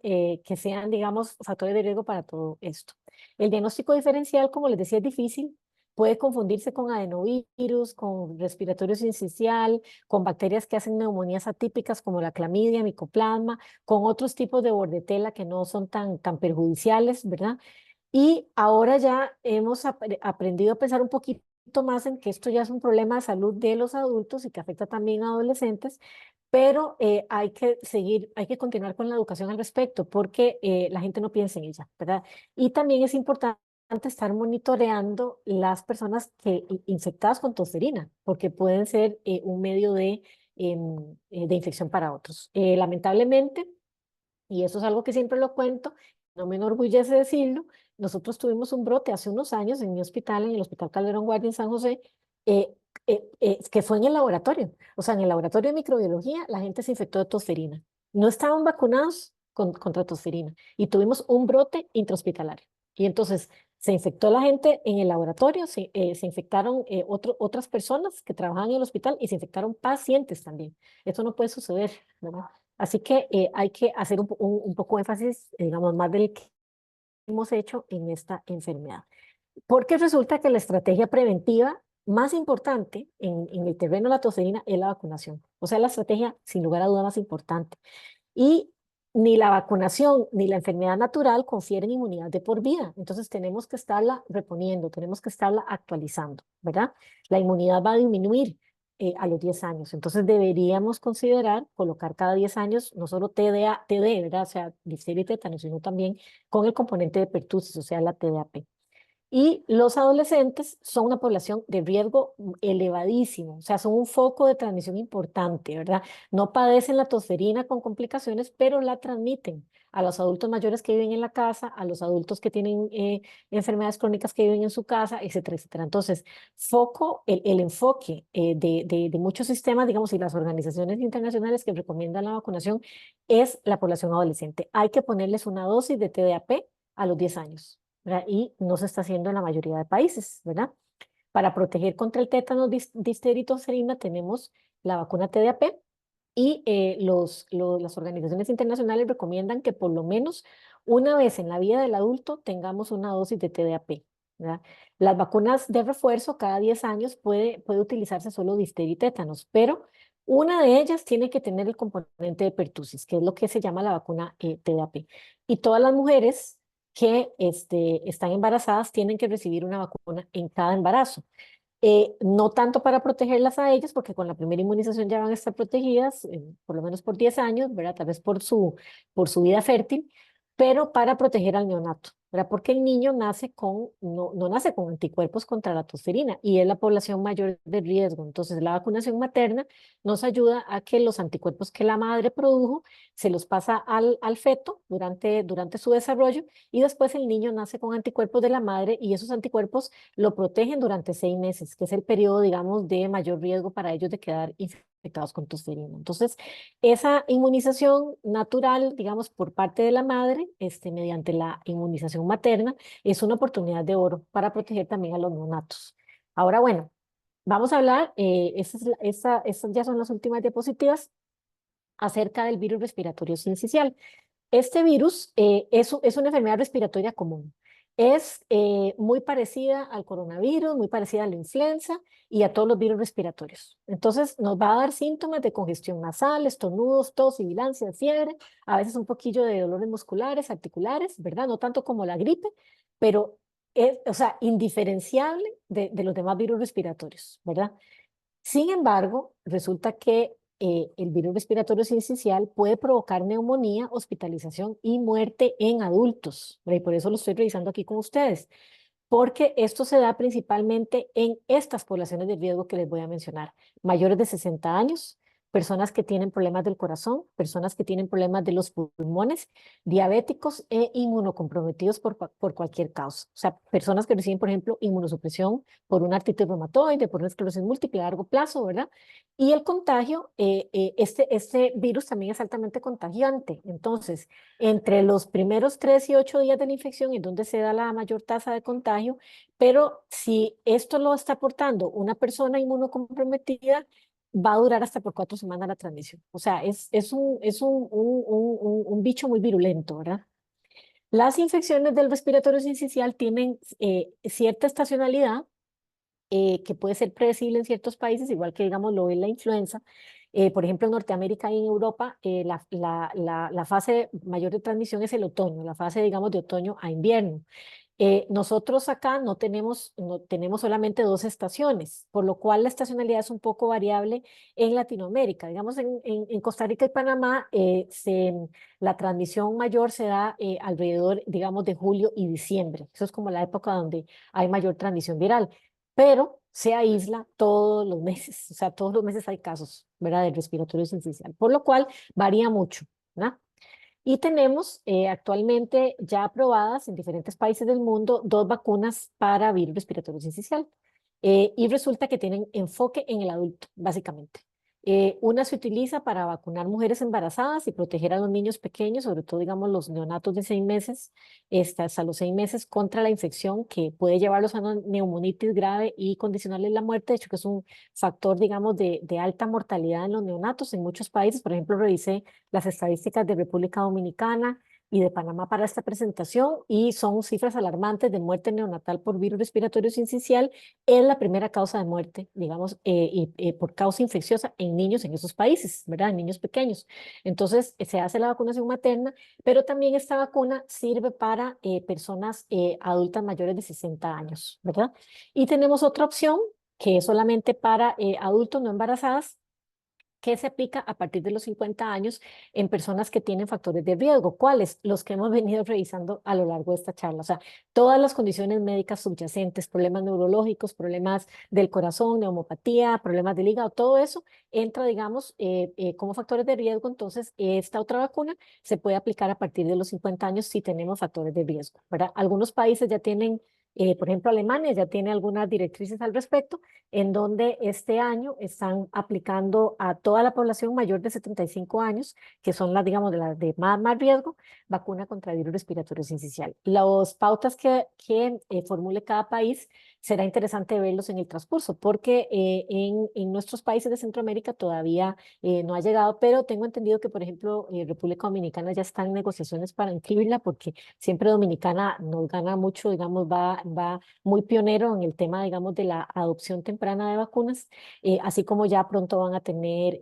digamos, factores de riesgo para todo esto. El diagnóstico diferencial, como les decía, es difícil. Puede confundirse con adenovirus, con respiratorio sincicial, con bacterias que hacen neumonías atípicas como la clamidia, micoplasma, con otros tipos de bordetela que no son tan perjudiciales, ¿verdad? Y ahora ya hemos aprendido a pensar un poquito más en que esto ya es un problema de salud de los adultos y que afecta también a adolescentes, pero hay que continuar con la educación al respecto porque la gente no piensa en ella, ¿verdad? Y también es importante estar monitoreando las personas infectadas con tosferina, porque pueden ser un medio de infección para otros. Lamentablemente, y eso es algo que siempre lo cuento, no me enorgullece decirlo, nosotros tuvimos un brote hace unos años en mi hospital, en el Hospital Calderón Guardia en San José, eh, que fue en el laboratorio. O sea, en el laboratorio de microbiología la gente se infectó de tosferina. No estaban vacunados contra tosferina y tuvimos un brote intrahospitalario. Y entonces se infectó la gente en el laboratorio, se infectaron otras personas que trabajaban en el hospital y se infectaron pacientes también. Eso no puede suceder, ¿verdad? Así que hay que hacer un poco de énfasis, digamos, más del que hemos hecho en esta enfermedad. Porque resulta que la estrategia preventiva más importante en el terreno de la tosferina es la vacunación. O sea, la estrategia, sin lugar a duda, más importante. Y ni la vacunación ni la enfermedad natural confieren inmunidad de por vida. Entonces tenemos que estarla reponiendo, tenemos que estarla actualizando, ¿verdad? La inmunidad va a disminuir a los 10 años. Entonces deberíamos considerar colocar cada 10 años no solo TD, ¿verdad? O sea, difteria y tétano, sino también con el componente de pertussis, o sea, la TDAP. Y los adolescentes son una población de riesgo elevadísimo, o sea, son un foco de transmisión importante, ¿verdad? No padecen la tosferina con complicaciones, pero la transmiten a los adultos mayores que viven en la casa, a los adultos que tienen enfermedades crónicas que viven en su casa, etcétera, etcétera. Entonces, el enfoque de muchos sistemas, digamos, y las organizaciones internacionales que recomiendan la vacunación es la población adolescente. Hay que ponerles una dosis de TDAP a los 10 años. ¿Verdad? Y no se está haciendo en la mayoría de países, ¿verdad? Para proteger contra el tétano, difteria y tosferina tenemos la vacuna TDAP y las organizaciones internacionales recomiendan que por lo menos una vez en la vida del adulto tengamos una dosis de TDAP, ¿verdad? Las vacunas de refuerzo cada 10 años puede utilizarse solo difteria y tétanos, pero una de ellas tiene que tener el componente de pertusis, que es lo que se llama la vacuna TDAP. Y todas las mujeres que están embarazadas tienen que recibir una vacuna en cada embarazo. No tanto para protegerlas a ellas, porque con la primera inmunización ya van a estar protegidas, por lo menos por 10 años, ¿verdad? Tal vez por su vida fértil, pero para proteger al neonato, ¿verdad? Porque el niño no nace con anticuerpos contra la tosferina y es la población mayor de riesgo. Entonces, la vacunación materna nos ayuda a que los anticuerpos que la madre produjo se los pasa al feto durante su desarrollo y después el niño nace con anticuerpos de la madre y esos anticuerpos lo protegen durante 6 meses, que es el periodo, digamos, de mayor riesgo para ellos de quedar infectados con tosferina. Entonces, esa inmunización natural, digamos, por parte de la madre, mediante la inmunización materna, es una oportunidad de oro para proteger también a los neonatos. Ahora, bueno, vamos a hablar, estas ya son las últimas diapositivas, acerca del virus respiratorio sincicial. Este virus es una enfermedad respiratoria común. Es muy parecida al coronavirus, muy parecida a la influenza y a todos los virus respiratorios. Entonces nos va a dar síntomas de congestión nasal, estornudos, tos, sibilancia, fiebre, a veces un poquillo de dolores musculares, articulares, ¿verdad? No tanto como la gripe, pero es, o sea, indiferenciable de los demás virus respiratorios, ¿verdad? Sin embargo, resulta que el virus respiratorio sincicial puede provocar neumonía, hospitalización y muerte en adultos. ¿Verdad? Y por eso lo estoy revisando aquí con ustedes, porque esto se da principalmente en estas poblaciones de riesgo que les voy a mencionar: mayores de 60 años, personas que tienen problemas del corazón, personas que tienen problemas de los pulmones, diabéticos e inmunocomprometidos por cualquier causa. O sea, personas que reciben, por ejemplo, inmunosupresión por una artritis reumatoide, por una esclerosis múltiple a largo plazo, ¿verdad? Y el contagio, este virus también es altamente contagiante. Entonces, entre los primeros 3 y 8 días de la infección es donde se da la mayor tasa de contagio, pero si esto lo está aportando una persona inmunocomprometida, va a durar hasta por 4 semanas la transmisión. O sea, es un bicho muy virulento, ¿verdad? Las infecciones del respiratorio sincicial tienen cierta estacionalidad que puede ser predecible en ciertos países, igual que, digamos, lo es la influenza. Por ejemplo, en Norteamérica y en Europa, la fase mayor de transmisión es el otoño, la fase, digamos, de otoño a invierno. Nosotros acá no tenemos solamente 2 estaciones, por lo cual la estacionalidad es un poco variable en Latinoamérica. Digamos, en Costa Rica y Panamá, la transmisión mayor se da alrededor, digamos, de julio y diciembre. Eso es como la época donde hay mayor transmisión viral, pero se aísla todos los meses, o sea, todos los meses hay casos, ¿verdad?, de respiratorio sincicial, por lo cual varía mucho, ¿verdad? Y tenemos actualmente ya aprobadas en diferentes países del mundo 2 vacunas para virus respiratorio sincicial. Y resulta que tienen enfoque en el adulto, básicamente. Una se utiliza para vacunar mujeres embarazadas y proteger a los niños pequeños, sobre todo, digamos, los neonatos de 6 meses, hasta los 6 meses, contra la infección que puede llevarlos a una neumonitis grave y condicionarles la muerte. De hecho, que es un factor, digamos, de alta mortalidad en los neonatos en muchos países. Por ejemplo, revisé las estadísticas de República Dominicana y de Panamá para esta presentación y son cifras alarmantes de muerte neonatal por virus respiratorio sincicial. Es la primera causa de muerte, digamos, por causa infecciosa en niños en esos países, ¿verdad? En niños pequeños. Entonces, se hace la vacunación materna, pero también esta vacuna sirve para personas adultas mayores de 60 años, ¿verdad? Y tenemos otra opción que es solamente para adultos no embarazadas, que se aplica a partir de los 50 años en personas que tienen factores de riesgo. ¿Cuáles? Los que hemos venido revisando a lo largo de esta charla. O sea, todas las condiciones médicas subyacentes, problemas neurológicos, problemas del corazón, neumopatía, problemas del hígado, todo eso entra, digamos, como factores de riesgo. Entonces, esta otra vacuna se puede aplicar a partir de los 50 años si tenemos factores de riesgo, ¿verdad? Algunos países ya tienen, por ejemplo, Alemania ya tiene algunas directrices al respecto, en donde este año están aplicando a toda la población mayor de 75 años, que son las, digamos, de las de más riesgo, vacuna contra virus respiratorio sincicial. Las pautas que formule cada país será interesante verlos en el transcurso, porque en nuestros países de Centroamérica todavía no ha llegado, pero tengo entendido que, por ejemplo, República Dominicana ya está en negociaciones para incluirla, porque siempre Dominicana nos gana mucho, digamos, va muy pionero en el tema, digamos, de la adopción temprana de vacunas, así como ya pronto van a tener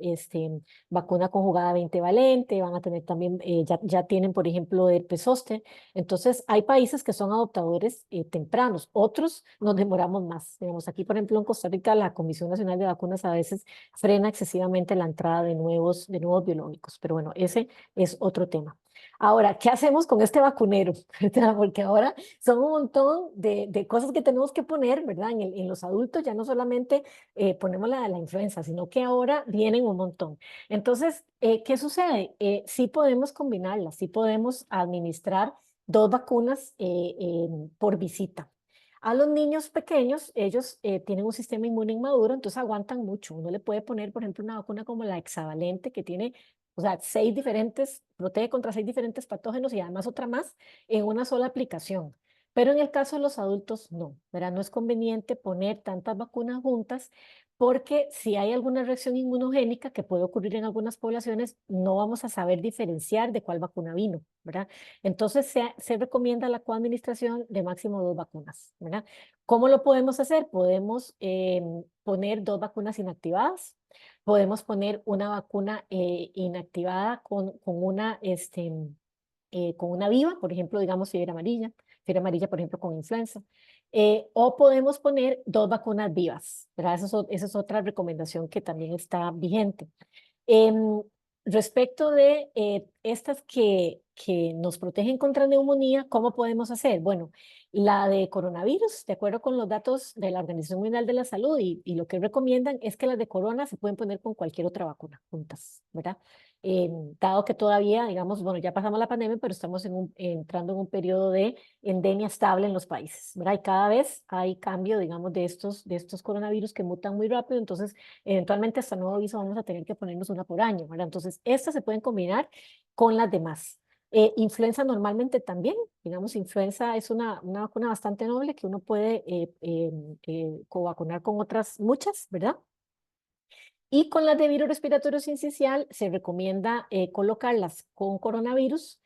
vacuna conjugada 20-valente, van a tener también, ya tienen, por ejemplo, herpes zóster. Entonces, hay países que son adoptadores tempranos, otros nos demoramos más. Digamos, aquí, por ejemplo, en Costa Rica, la Comisión Nacional de Vacunas a veces frena excesivamente la entrada de nuevos biológicos, pero bueno, ese es otro tema. Ahora, ¿qué hacemos con este vacunero? ¿Verdad? Porque ahora son un montón de cosas que tenemos que poner, ¿verdad? En los adultos ya no solamente ponemos la influenza, sino que ahora vienen un montón. Entonces, ¿qué sucede? Sí podemos combinarlas, sí podemos administrar dos vacunas por visita. A los niños pequeños, ellos tienen un sistema inmune inmaduro, entonces aguantan mucho. Uno le puede poner, por ejemplo, una vacuna como la hexavalente, que tiene, o sea, protege contra 6 diferentes patógenos y además otra más en una sola aplicación. Pero en el caso de los adultos, no, ¿verdad? No es conveniente poner tantas vacunas juntas porque si hay alguna reacción inmunogénica que puede ocurrir en algunas poblaciones, no vamos a saber diferenciar de cuál vacuna vino, ¿verdad? Entonces se recomienda la coadministración de máximo 2 vacunas, ¿verdad? ¿Cómo lo podemos hacer? Podemos poner 2 vacunas inactivadas, podemos poner una vacuna inactivada con una viva, por ejemplo, digamos fiebre amarilla, por ejemplo, con influenza. O podemos poner 2 vacunas vivas, ¿verdad? Esa es otra recomendación que también está vigente. Em, Respecto de estas que nos protegen contra neumonía, ¿cómo podemos hacer? Bueno, la de coronavirus, de acuerdo con los datos de la Organización Mundial de la Salud y lo que recomiendan es que las de corona se pueden poner con cualquier otra vacuna juntas, ¿verdad? Dado que todavía, digamos, bueno, ya pasamos la pandemia, pero estamos entrando en un periodo de endemia estable en los países, ¿verdad? Y cada vez hay cambio, digamos, de estos coronavirus que mutan muy rápido, entonces eventualmente hasta nuevo aviso vamos a tener que ponernos una por año, ¿verdad? Entonces, estas se pueden combinar con las demás. Influenza normalmente también, digamos, influenza es una vacuna bastante noble que uno puede covacunar con otras muchas, ¿verdad? Y con las de virus respiratorio sincicial se recomienda colocarlas con coronavirus,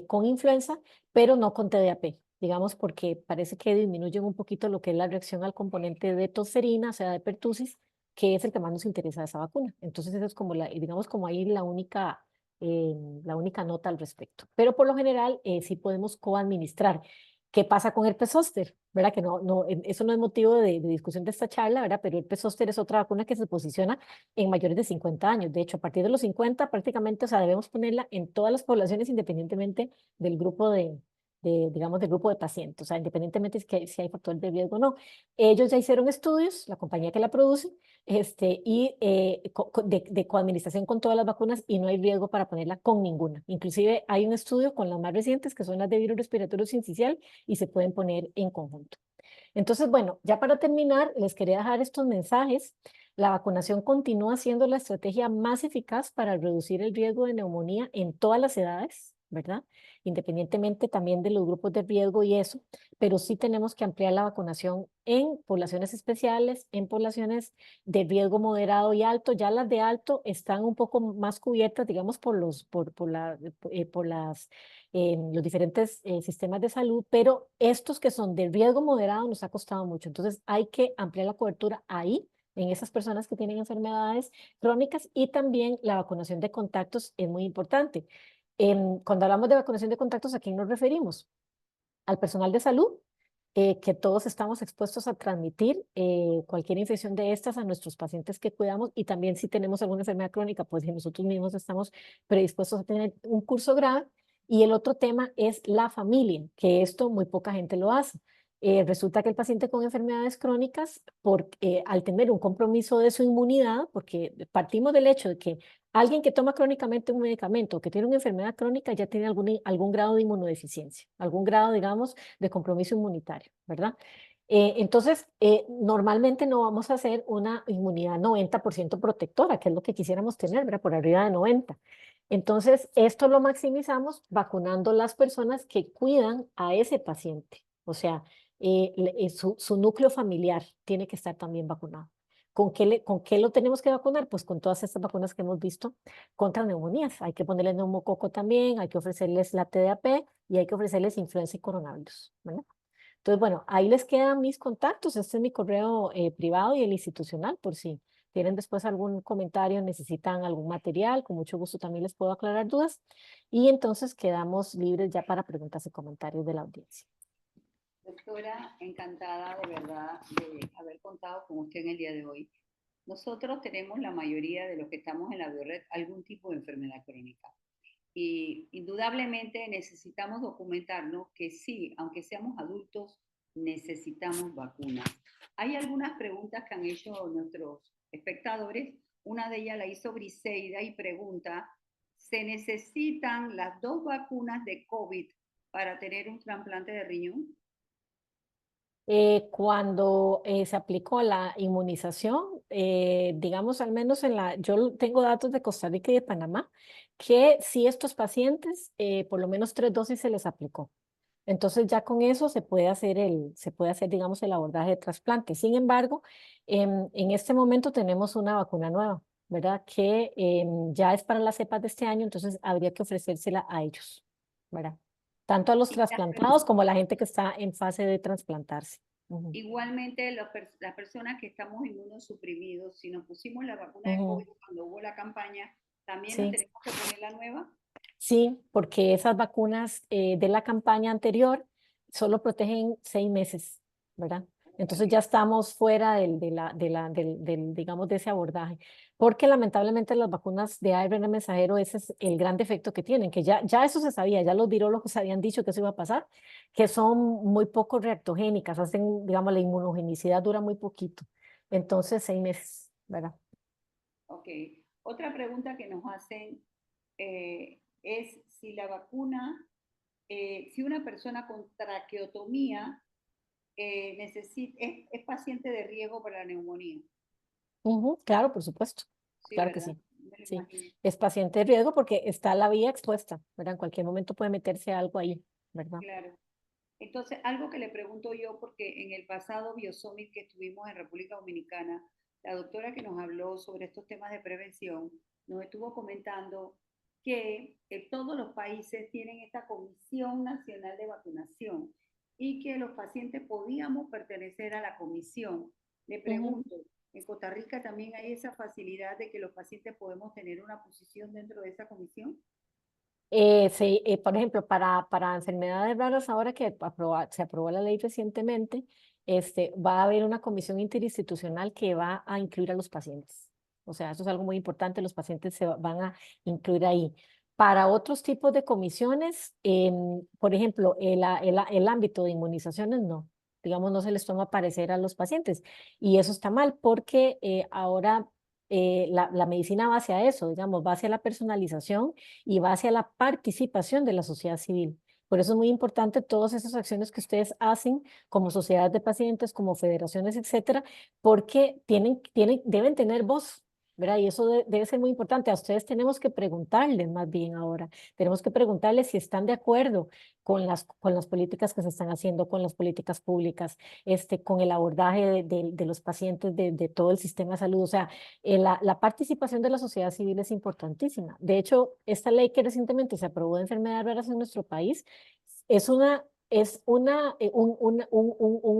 con influenza, pero no con TDAP, digamos, porque parece que disminuyen un poquito lo que es la reacción al componente de tosferina, o sea, de pertusis, que es el que más nos interesa de esa vacuna. Entonces, eso es como digamos, como ahí la única nota al respecto. Pero por lo general, sí podemos coadministrar. ¿Qué pasa con herpes zóster? ¿Verdad? Que eso no es motivo de discusión de esta charla, ¿verdad? Pero el herpes zóster es otra vacuna que se posiciona en mayores de 50 años. De hecho, a partir de los 50, prácticamente, o sea, debemos ponerla en todas las poblaciones independientemente del grupo digamos, del grupo de pacientes, o sea, independientemente si hay factor de riesgo o no. Ellos ya hicieron estudios, la compañía que la produce, y de coadministración con todas las vacunas y no hay riesgo para ponerla con ninguna. Inclusive hay un estudio con las más recientes, que son las de virus respiratorio sincicial, y se pueden poner en conjunto. Entonces, bueno, ya para terminar, les quería dejar estos mensajes. La vacunación continúa siendo la estrategia más eficaz para reducir el riesgo de neumonía en todas las edades, ¿verdad? Independientemente también de los grupos de riesgo y eso, pero sí tenemos que ampliar la vacunación en poblaciones especiales, en poblaciones de riesgo moderado y alto. Ya las de alto están un poco más cubiertas, digamos, por los diferentes sistemas de salud, pero estos que son de riesgo moderado nos ha costado mucho. Entonces hay que ampliar la cobertura ahí, en esas personas que tienen enfermedades crónicas, y también la vacunación de contactos es muy importante. Cuando hablamos de vacunación de contactos, ¿a quién nos referimos? Al personal de salud, que todos estamos expuestos a transmitir cualquier infección de estas a nuestros pacientes que cuidamos y también si tenemos alguna enfermedad crónica, pues si nosotros mismos estamos predispuestos a tener un curso grave. Y el otro tema es la familia, que esto muy poca gente lo hace. Resulta que el paciente con enfermedades crónicas, al tener un compromiso de su inmunidad, porque partimos del hecho de que alguien que toma crónicamente un medicamento, que tiene una enfermedad crónica, ya tiene algún grado de inmunodeficiencia, algún grado, digamos, de compromiso inmunitario, ¿verdad? Entonces, normalmente no vamos a hacer una inmunidad 90% protectora, que es lo que quisiéramos tener, ¿verdad? Por arriba de 90. Entonces, esto lo maximizamos vacunando las personas que cuidan a ese paciente. O sea, su núcleo familiar tiene que estar también vacunado. ¿Con qué lo tenemos que vacunar? Pues con todas estas vacunas que hemos visto contra neumonías. Hay que ponerle neumococo también, hay que ofrecerles la TDAP y hay que ofrecerles influenza y coronavirus, ¿verdad? Entonces, bueno, ahí les quedan mis contactos. Este es mi correo privado y el institucional, por si tienen después algún comentario, necesitan algún material, con mucho gusto también les puedo aclarar dudas. Y entonces quedamos libres ya para preguntas y comentarios de la audiencia. Doctora, encantada de verdad de haber contado con usted en el día de hoy. Nosotros tenemos la mayoría de los que estamos en la biored algún tipo de enfermedad crónica. Y indudablemente necesitamos documentarnos que sí, aunque seamos adultos, necesitamos vacunas. Hay algunas preguntas que han hecho nuestros espectadores. Una de ellas la hizo Briseida y pregunta, ¿se necesitan las dos vacunas de COVID para tener un trasplante de riñón? Cuando se aplicó la inmunización, digamos al menos yo tengo datos de Costa Rica y de Panamá, que sí estos pacientes, por lo menos 3 dosis se les aplicó. Entonces ya con eso se puede hacer, digamos, el abordaje de trasplante. Sin embargo, en este momento tenemos una vacuna nueva, ¿verdad? Que ya es para las cepas de este año, entonces habría que ofrecérsela a ellos, ¿verdad? Tanto a los trasplantados como a la gente que está en fase de trasplantarse. Ujú, Igualmente, las personas que estamos inmunosuprimidos, si nos pusimos la vacuna de ujú. COVID cuando hubo la campaña, también nos Sí, tenemos que poner la nueva. sí, porque esas vacunas de la campaña anterior solo protegen 6 meses, ¿verdad? Entonces ya estamos fuera digamos, de ese abordaje, porque lamentablemente las vacunas de ARN mensajero, ese es el gran defecto que tienen, que ya eso se sabía, ya los virólogos habían dicho que eso iba a pasar, que son muy poco reactogénicas, hacen, digamos, la inmunogenicidad dura muy poquito, entonces 6 meses, ¿verdad? Ok. Otra pregunta que nos hacen es si la vacuna, si una persona con traqueotomía es paciente de riesgo para la neumonía. Ujú, claro, por supuesto. Sí, Claro que ¿verdad? sí. Me lo Sí. imagino. Es paciente de riesgo porque está la vía expuesta, ¿verdad? En cualquier momento puede meterse algo ahí, ¿verdad? Claro. Entonces, algo que le pregunto yo, porque en el pasado Biosummit que estuvimos en República Dominicana, la doctora que nos habló sobre estos temas de prevención nos estuvo comentando que todos los países tienen esta Comisión Nacional de Vacunación y que los pacientes podíamos pertenecer a la comisión. Le Ujú. pregunto, ¿en Costa Rica también hay esa facilidad de que los pacientes podemos tener una posición dentro de esa comisión? Sí, por ejemplo, para enfermedades raras, ahora que se aprobó la ley recientemente, va a haber una comisión interinstitucional que va a incluir a los pacientes. O sea, eso es algo muy importante, los pacientes van a incluir ahí. Para otros tipos de comisiones, por ejemplo, el ámbito de inmunizaciones, no, digamos, no se les toma parecer a los pacientes. Y eso está mal porque ahora la medicina va hacia eso, digamos, va hacia la personalización y va hacia la participación de la sociedad civil. Por eso es muy importante todas esas acciones que ustedes hacen como sociedades de pacientes, como federaciones, etcétera, porque deben tener voz, ¿verdad? Y eso debe ser muy importante. A ustedes tenemos que preguntarles más bien ahora, tenemos que preguntarles si están de acuerdo con las políticas que se están haciendo, con las políticas públicas, con el abordaje de los pacientes de todo el sistema de salud. O sea, la participación de la sociedad civil es importantísima. De hecho, esta ley que recientemente se aprobó de enfermedades raras en nuestro país es un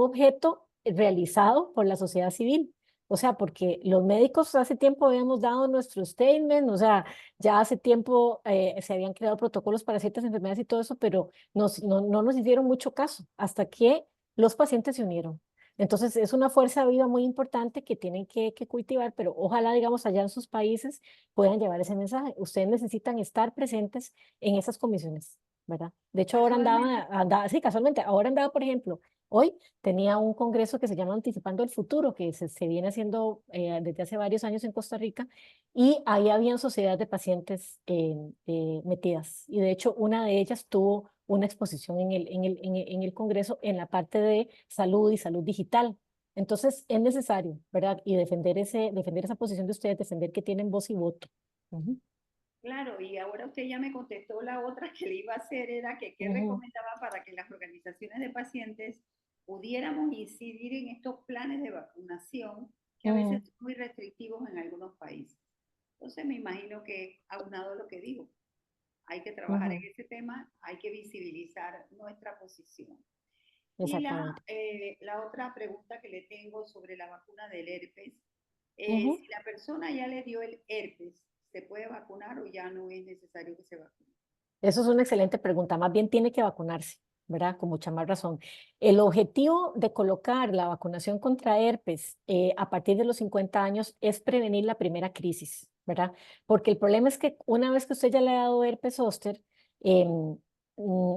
objeto realizado por la sociedad civil. O sea, porque los médicos hace tiempo habíamos dado nuestro statement, o sea, ya hace tiempo se habían creado protocolos para ciertas enfermedades y todo eso, pero no nos hicieron mucho caso hasta que los pacientes se unieron. Entonces, es una fuerza viva muy importante que tienen que cultivar, pero ojalá, digamos, allá en sus países puedan llevar ese mensaje. Ustedes necesitan estar presentes en esas comisiones, ¿verdad? De hecho, ahora Casualmente, sí, casualmente, ahora andaba, por ejemplo, hoy tenía un congreso que se llama Anticipando el Futuro, que se viene haciendo desde hace varios años en Costa Rica, y ahí habían sociedades de pacientes metidas. Y de hecho, una de ellas tuvo una exposición en el Congreso en la parte de salud y salud digital. Entonces, es necesario, ¿verdad? Y defender esa posición de ustedes, defender que tienen voz y voto. Ujú, claro, y ahora usted ya me contestó la otra que le iba a hacer, era que qué ujú, recomendaba para que las organizaciones de pacientes pudiéramos incidir en estos planes de vacunación que a veces ujú, son muy restrictivos en algunos países. Entonces me imagino que aunado lo que digo, hay que trabajar en ujú, ese tema, hay que visibilizar nuestra posición. Y exactamente. la otra pregunta que le tengo sobre la vacuna del herpes, Ujú. si la persona ya le dio el herpes, ¿se puede vacunar o ya no es necesario que se vacune? Eso es una excelente pregunta. Más bien tiene que vacunarse, ¿verdad? Con mucha más razón. El objetivo de colocar la vacunación contra herpes a partir de los 50 años es prevenir la primera crisis, ¿verdad? Porque el problema es que una vez que usted ya le ha dado herpes zóster,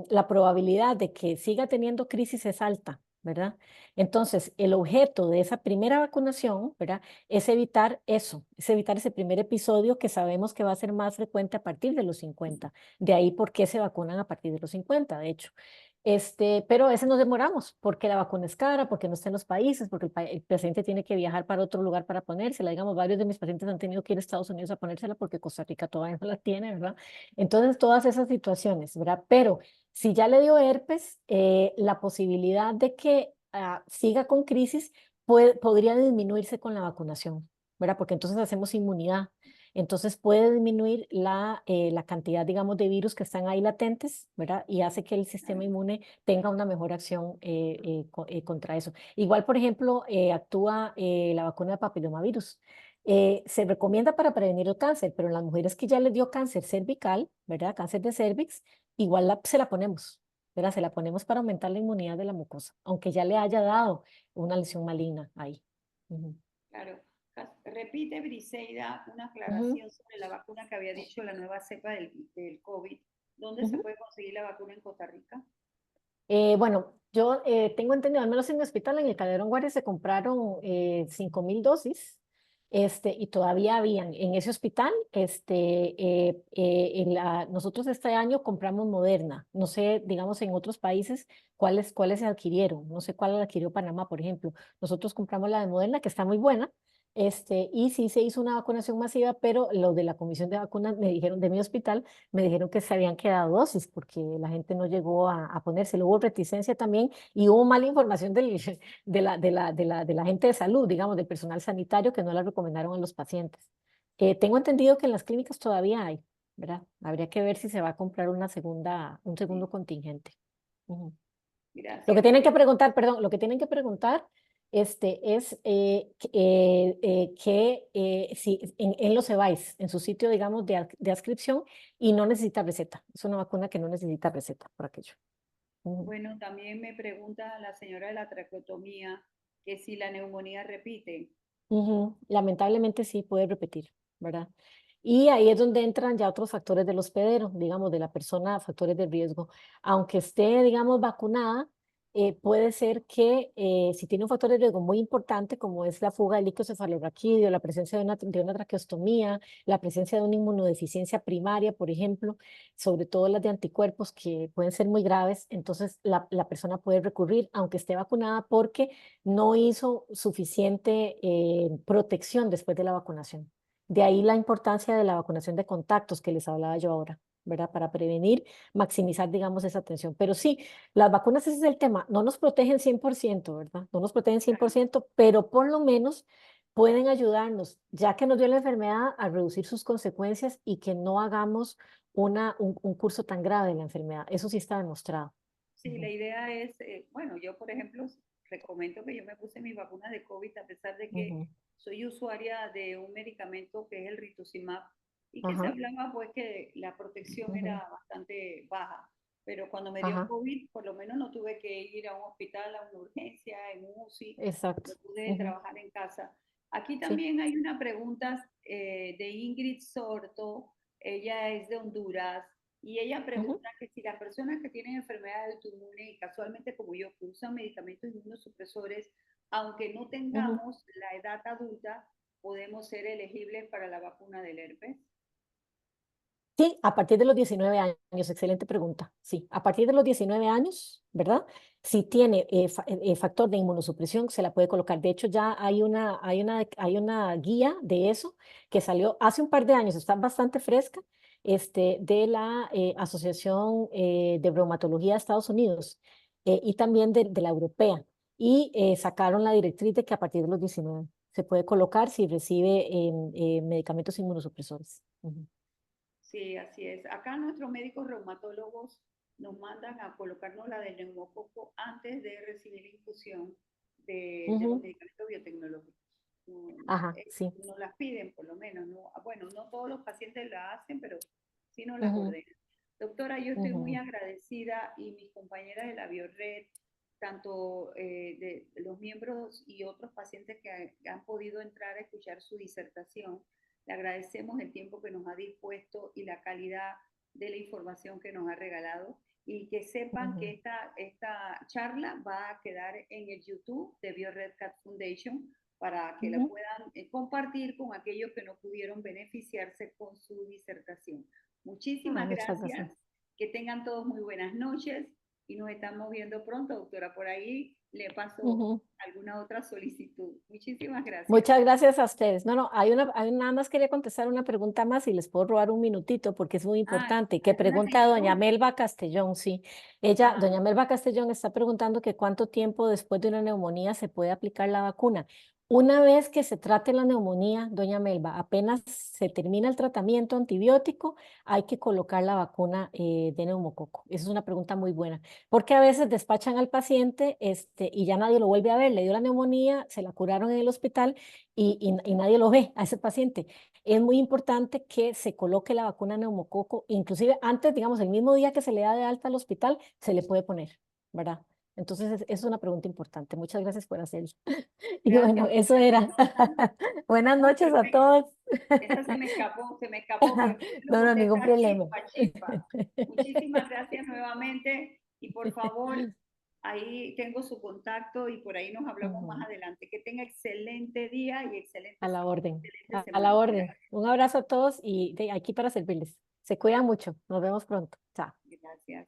la probabilidad de que siga teniendo crisis es alta, ¿verdad? Entonces, el objeto de esa primera vacunación, ¿verdad? Es evitar eso, es evitar ese primer episodio que sabemos que va a ser más frecuente a partir de los 50. De ahí por qué se vacunan a partir de los 50, de hecho. Pero a veces nos demoramos porque la vacuna es cara, porque no está en los países, porque el paciente tiene que viajar para otro lugar para ponérsela. Digamos, varios de mis pacientes han tenido que ir a Estados Unidos a ponérsela porque Costa Rica todavía no la tiene, ¿verdad? Entonces, todas esas situaciones, ¿verdad? Pero si ya le dio herpes, la posibilidad de que siga con crisis podría disminuirse con la vacunación, ¿verdad? Porque entonces hacemos inmunidad. Entonces puede disminuir la cantidad, digamos, de virus que están ahí latentes, ¿verdad? Y hace que el sistema inmune tenga una mejor acción contra eso. Igual, por ejemplo, actúa la vacuna de papillomavirus. Se recomienda para prevenir el cáncer, pero en las mujeres que ya les dio cáncer cervical, ¿verdad? Cáncer de cervix, igual se la ponemos, ¿verdad? Se la ponemos para aumentar la inmunidad de la mucosa, aunque ya le haya dado una lesión maligna ahí. Ujú. Claro. Repite, Briseida, una Ujú, aclaración sobre la vacuna que había dicho la nueva cepa del COVID. ¿Dónde se ujú. puede conseguir la vacuna en Costa Rica? Bueno, yo tengo entendido, al menos en mi hospital, en el Calderón Guardia, se compraron 5.000 dosis, y todavía habían en ese hospital, nosotros este año compramos Moderna, no sé, digamos, en otros países cuáles se adquirieron, no sé cuál adquirió Panamá, por ejemplo. Nosotros compramos la de Moderna, que está muy buena, y sí se hizo una vacunación masiva, pero los de la comisión de vacunas me dijeron, de mi hospital, me dijeron que se habían quedado dosis porque la gente no llegó a ponerse. Hubo reticencia también y hubo mala información de la gente de salud, digamos, del personal sanitario que no la recomendaron a los pacientes. Tengo entendido que en las clínicas todavía hay, ¿verdad? Habría que ver si se va a comprar un segundo Sí, contingente. Ujú. Lo que gracias por tienen que eso. preguntar, perdón, lo que tienen que preguntar es si en los EVAIS, en su sitio, digamos, de adscripción, y no necesita receta. Es una vacuna que no necesita receta por aquello. Ujú. Bueno, también me pregunta la señora de la traqueotomía que si la neumonía repite. Ujú. Lamentablemente sí puede repetir, ¿verdad? Y ahí es donde entran ya otros factores del hospedero, digamos, de la persona, factores de riesgo. Aunque esté, digamos, vacunada, puede ser que si tiene un factor de riesgo muy importante, como es la fuga de líquido cefalorraquídeo, la presencia de una traqueostomía, la presencia de una inmunodeficiencia primaria, por ejemplo, sobre todo las de anticuerpos, que pueden ser muy graves, entonces la persona puede recurrir, aunque esté vacunada, porque no hizo suficiente protección después de la vacunación. De ahí la importancia de la vacunación de contactos que les hablaba yo ahora, ¿verdad? Para prevenir, maximizar, digamos, esa atención. Pero sí, las vacunas, ese es el tema, no nos protegen 100%, ¿verdad? No nos protegen 100%, pero por lo menos pueden ayudarnos, ya que nos dio la enfermedad, a reducir sus consecuencias y que no hagamos un curso tan grave de la enfermedad. Eso sí está demostrado. Sí, la Ujú, idea es, bueno, yo por ejemplo recomiendo que yo me puse mi vacuna de COVID a pesar de que ujú, soy usuaria de un medicamento que es el rituximab y que se ajá, hablaba pues que la protección ujú, era bastante baja. pero cuando me dio Ajá, COVID, por lo menos no tuve que ir a un hospital, a una urgencia, en un UCI, exacto. lo pude Ujú, trabajar en casa. Aquí sí. también hay una pregunta de Ingrid Sorto, ella es de Honduras, y ella Ujú, pregunta que si las personas que tienen enfermedades autoinmunes y casualmente como yo, que usan medicamentos inmunosupresores, aunque no ujú. tengamos la edad adulta, podemos ser elegibles para la vacuna del herpes. Sí, a partir de los 19 años, excelente pregunta. Sí, a partir de los 19 años, ¿verdad? Si tiene factor de inmunosupresión, se la puede colocar. De hecho, ya hay una guía de eso que salió hace un par de años, está bastante fresca, de la Asociación de Reumatología de Estados Unidos y también de la europea. Y sacaron la directriz de que a partir de los 19 se puede colocar si recibe medicamentos inmunosupresores. Ujú. Sí, así es. Acá nuestros médicos reumatólogos nos mandan a colocarnos la del neumococo antes de recibir la infusión de los Ujú. medicamentos biotecnológicos. Ajá, sí. Nos las piden por lo menos, ¿no? Bueno, no todos los pacientes la hacen, pero sí nos las Ujú, ordenan. Doctora, yo estoy muy ujú, agradecida y mis compañeras de la Biored, tanto de los miembros y otros pacientes que han podido entrar a escuchar su disertación, le agradecemos el tiempo que nos ha dispuesto y la calidad de la información que nos ha regalado. Y que sepan que ujú, esta charla va a quedar en el YouTube de BioRed Cat Foundation para que la ujú. puedan compartir con aquellos que no pudieron beneficiarse con su disertación. Ay, Muchísimas muchas gracias. gracias, que tengan todos muy buenas noches y nos estamos viendo pronto, doctora. Por ahí le paso Ujú. alguna otra solicitud. Muchísimas gracias. Muchas gracias a ustedes. No, no, nada más quería contestar una pregunta más y les puedo robar un minutito porque es muy Ah, importante. Que ¿alguna pregunta doña sección? Melba Castellón, sí. Ah, Doña Melba Castellón está preguntando que cuánto tiempo después de una neumonía se puede aplicar la vacuna. Una vez que se trate la neumonía, doña Melba, apenas se termina el tratamiento antibiótico, hay que colocar la vacuna de neumococo. Esa es una pregunta muy buena, porque a veces despachan al paciente y ya nadie lo vuelve a ver. Le dio la neumonía, se la curaron en el hospital y nadie lo ve a ese paciente. Es muy importante que se coloque la vacuna neumococo, inclusive antes, digamos, el mismo día que se le da de alta al hospital, se le puede poner, ¿verdad? Entonces, es una pregunta importante. Muchas gracias por hacerlo. Y bueno, gracias, eso doctora era. Mendoza. Buenas No, noches a perfecto. todos. Esa se me escapó, pero usted lo No, no, ningún contesta problema. chispa, chispa. Muchísimas gracias nuevamente y por favor, ahí tengo su contacto y por ahí nos hablamos más Ujú. adelante. Que tenga excelente día y A la orden, excelente a la semana. orden. Gracias. Un abrazo a todos y aquí para servirles. Se cuidan mucho. Nos vemos pronto. Chao. Gracias.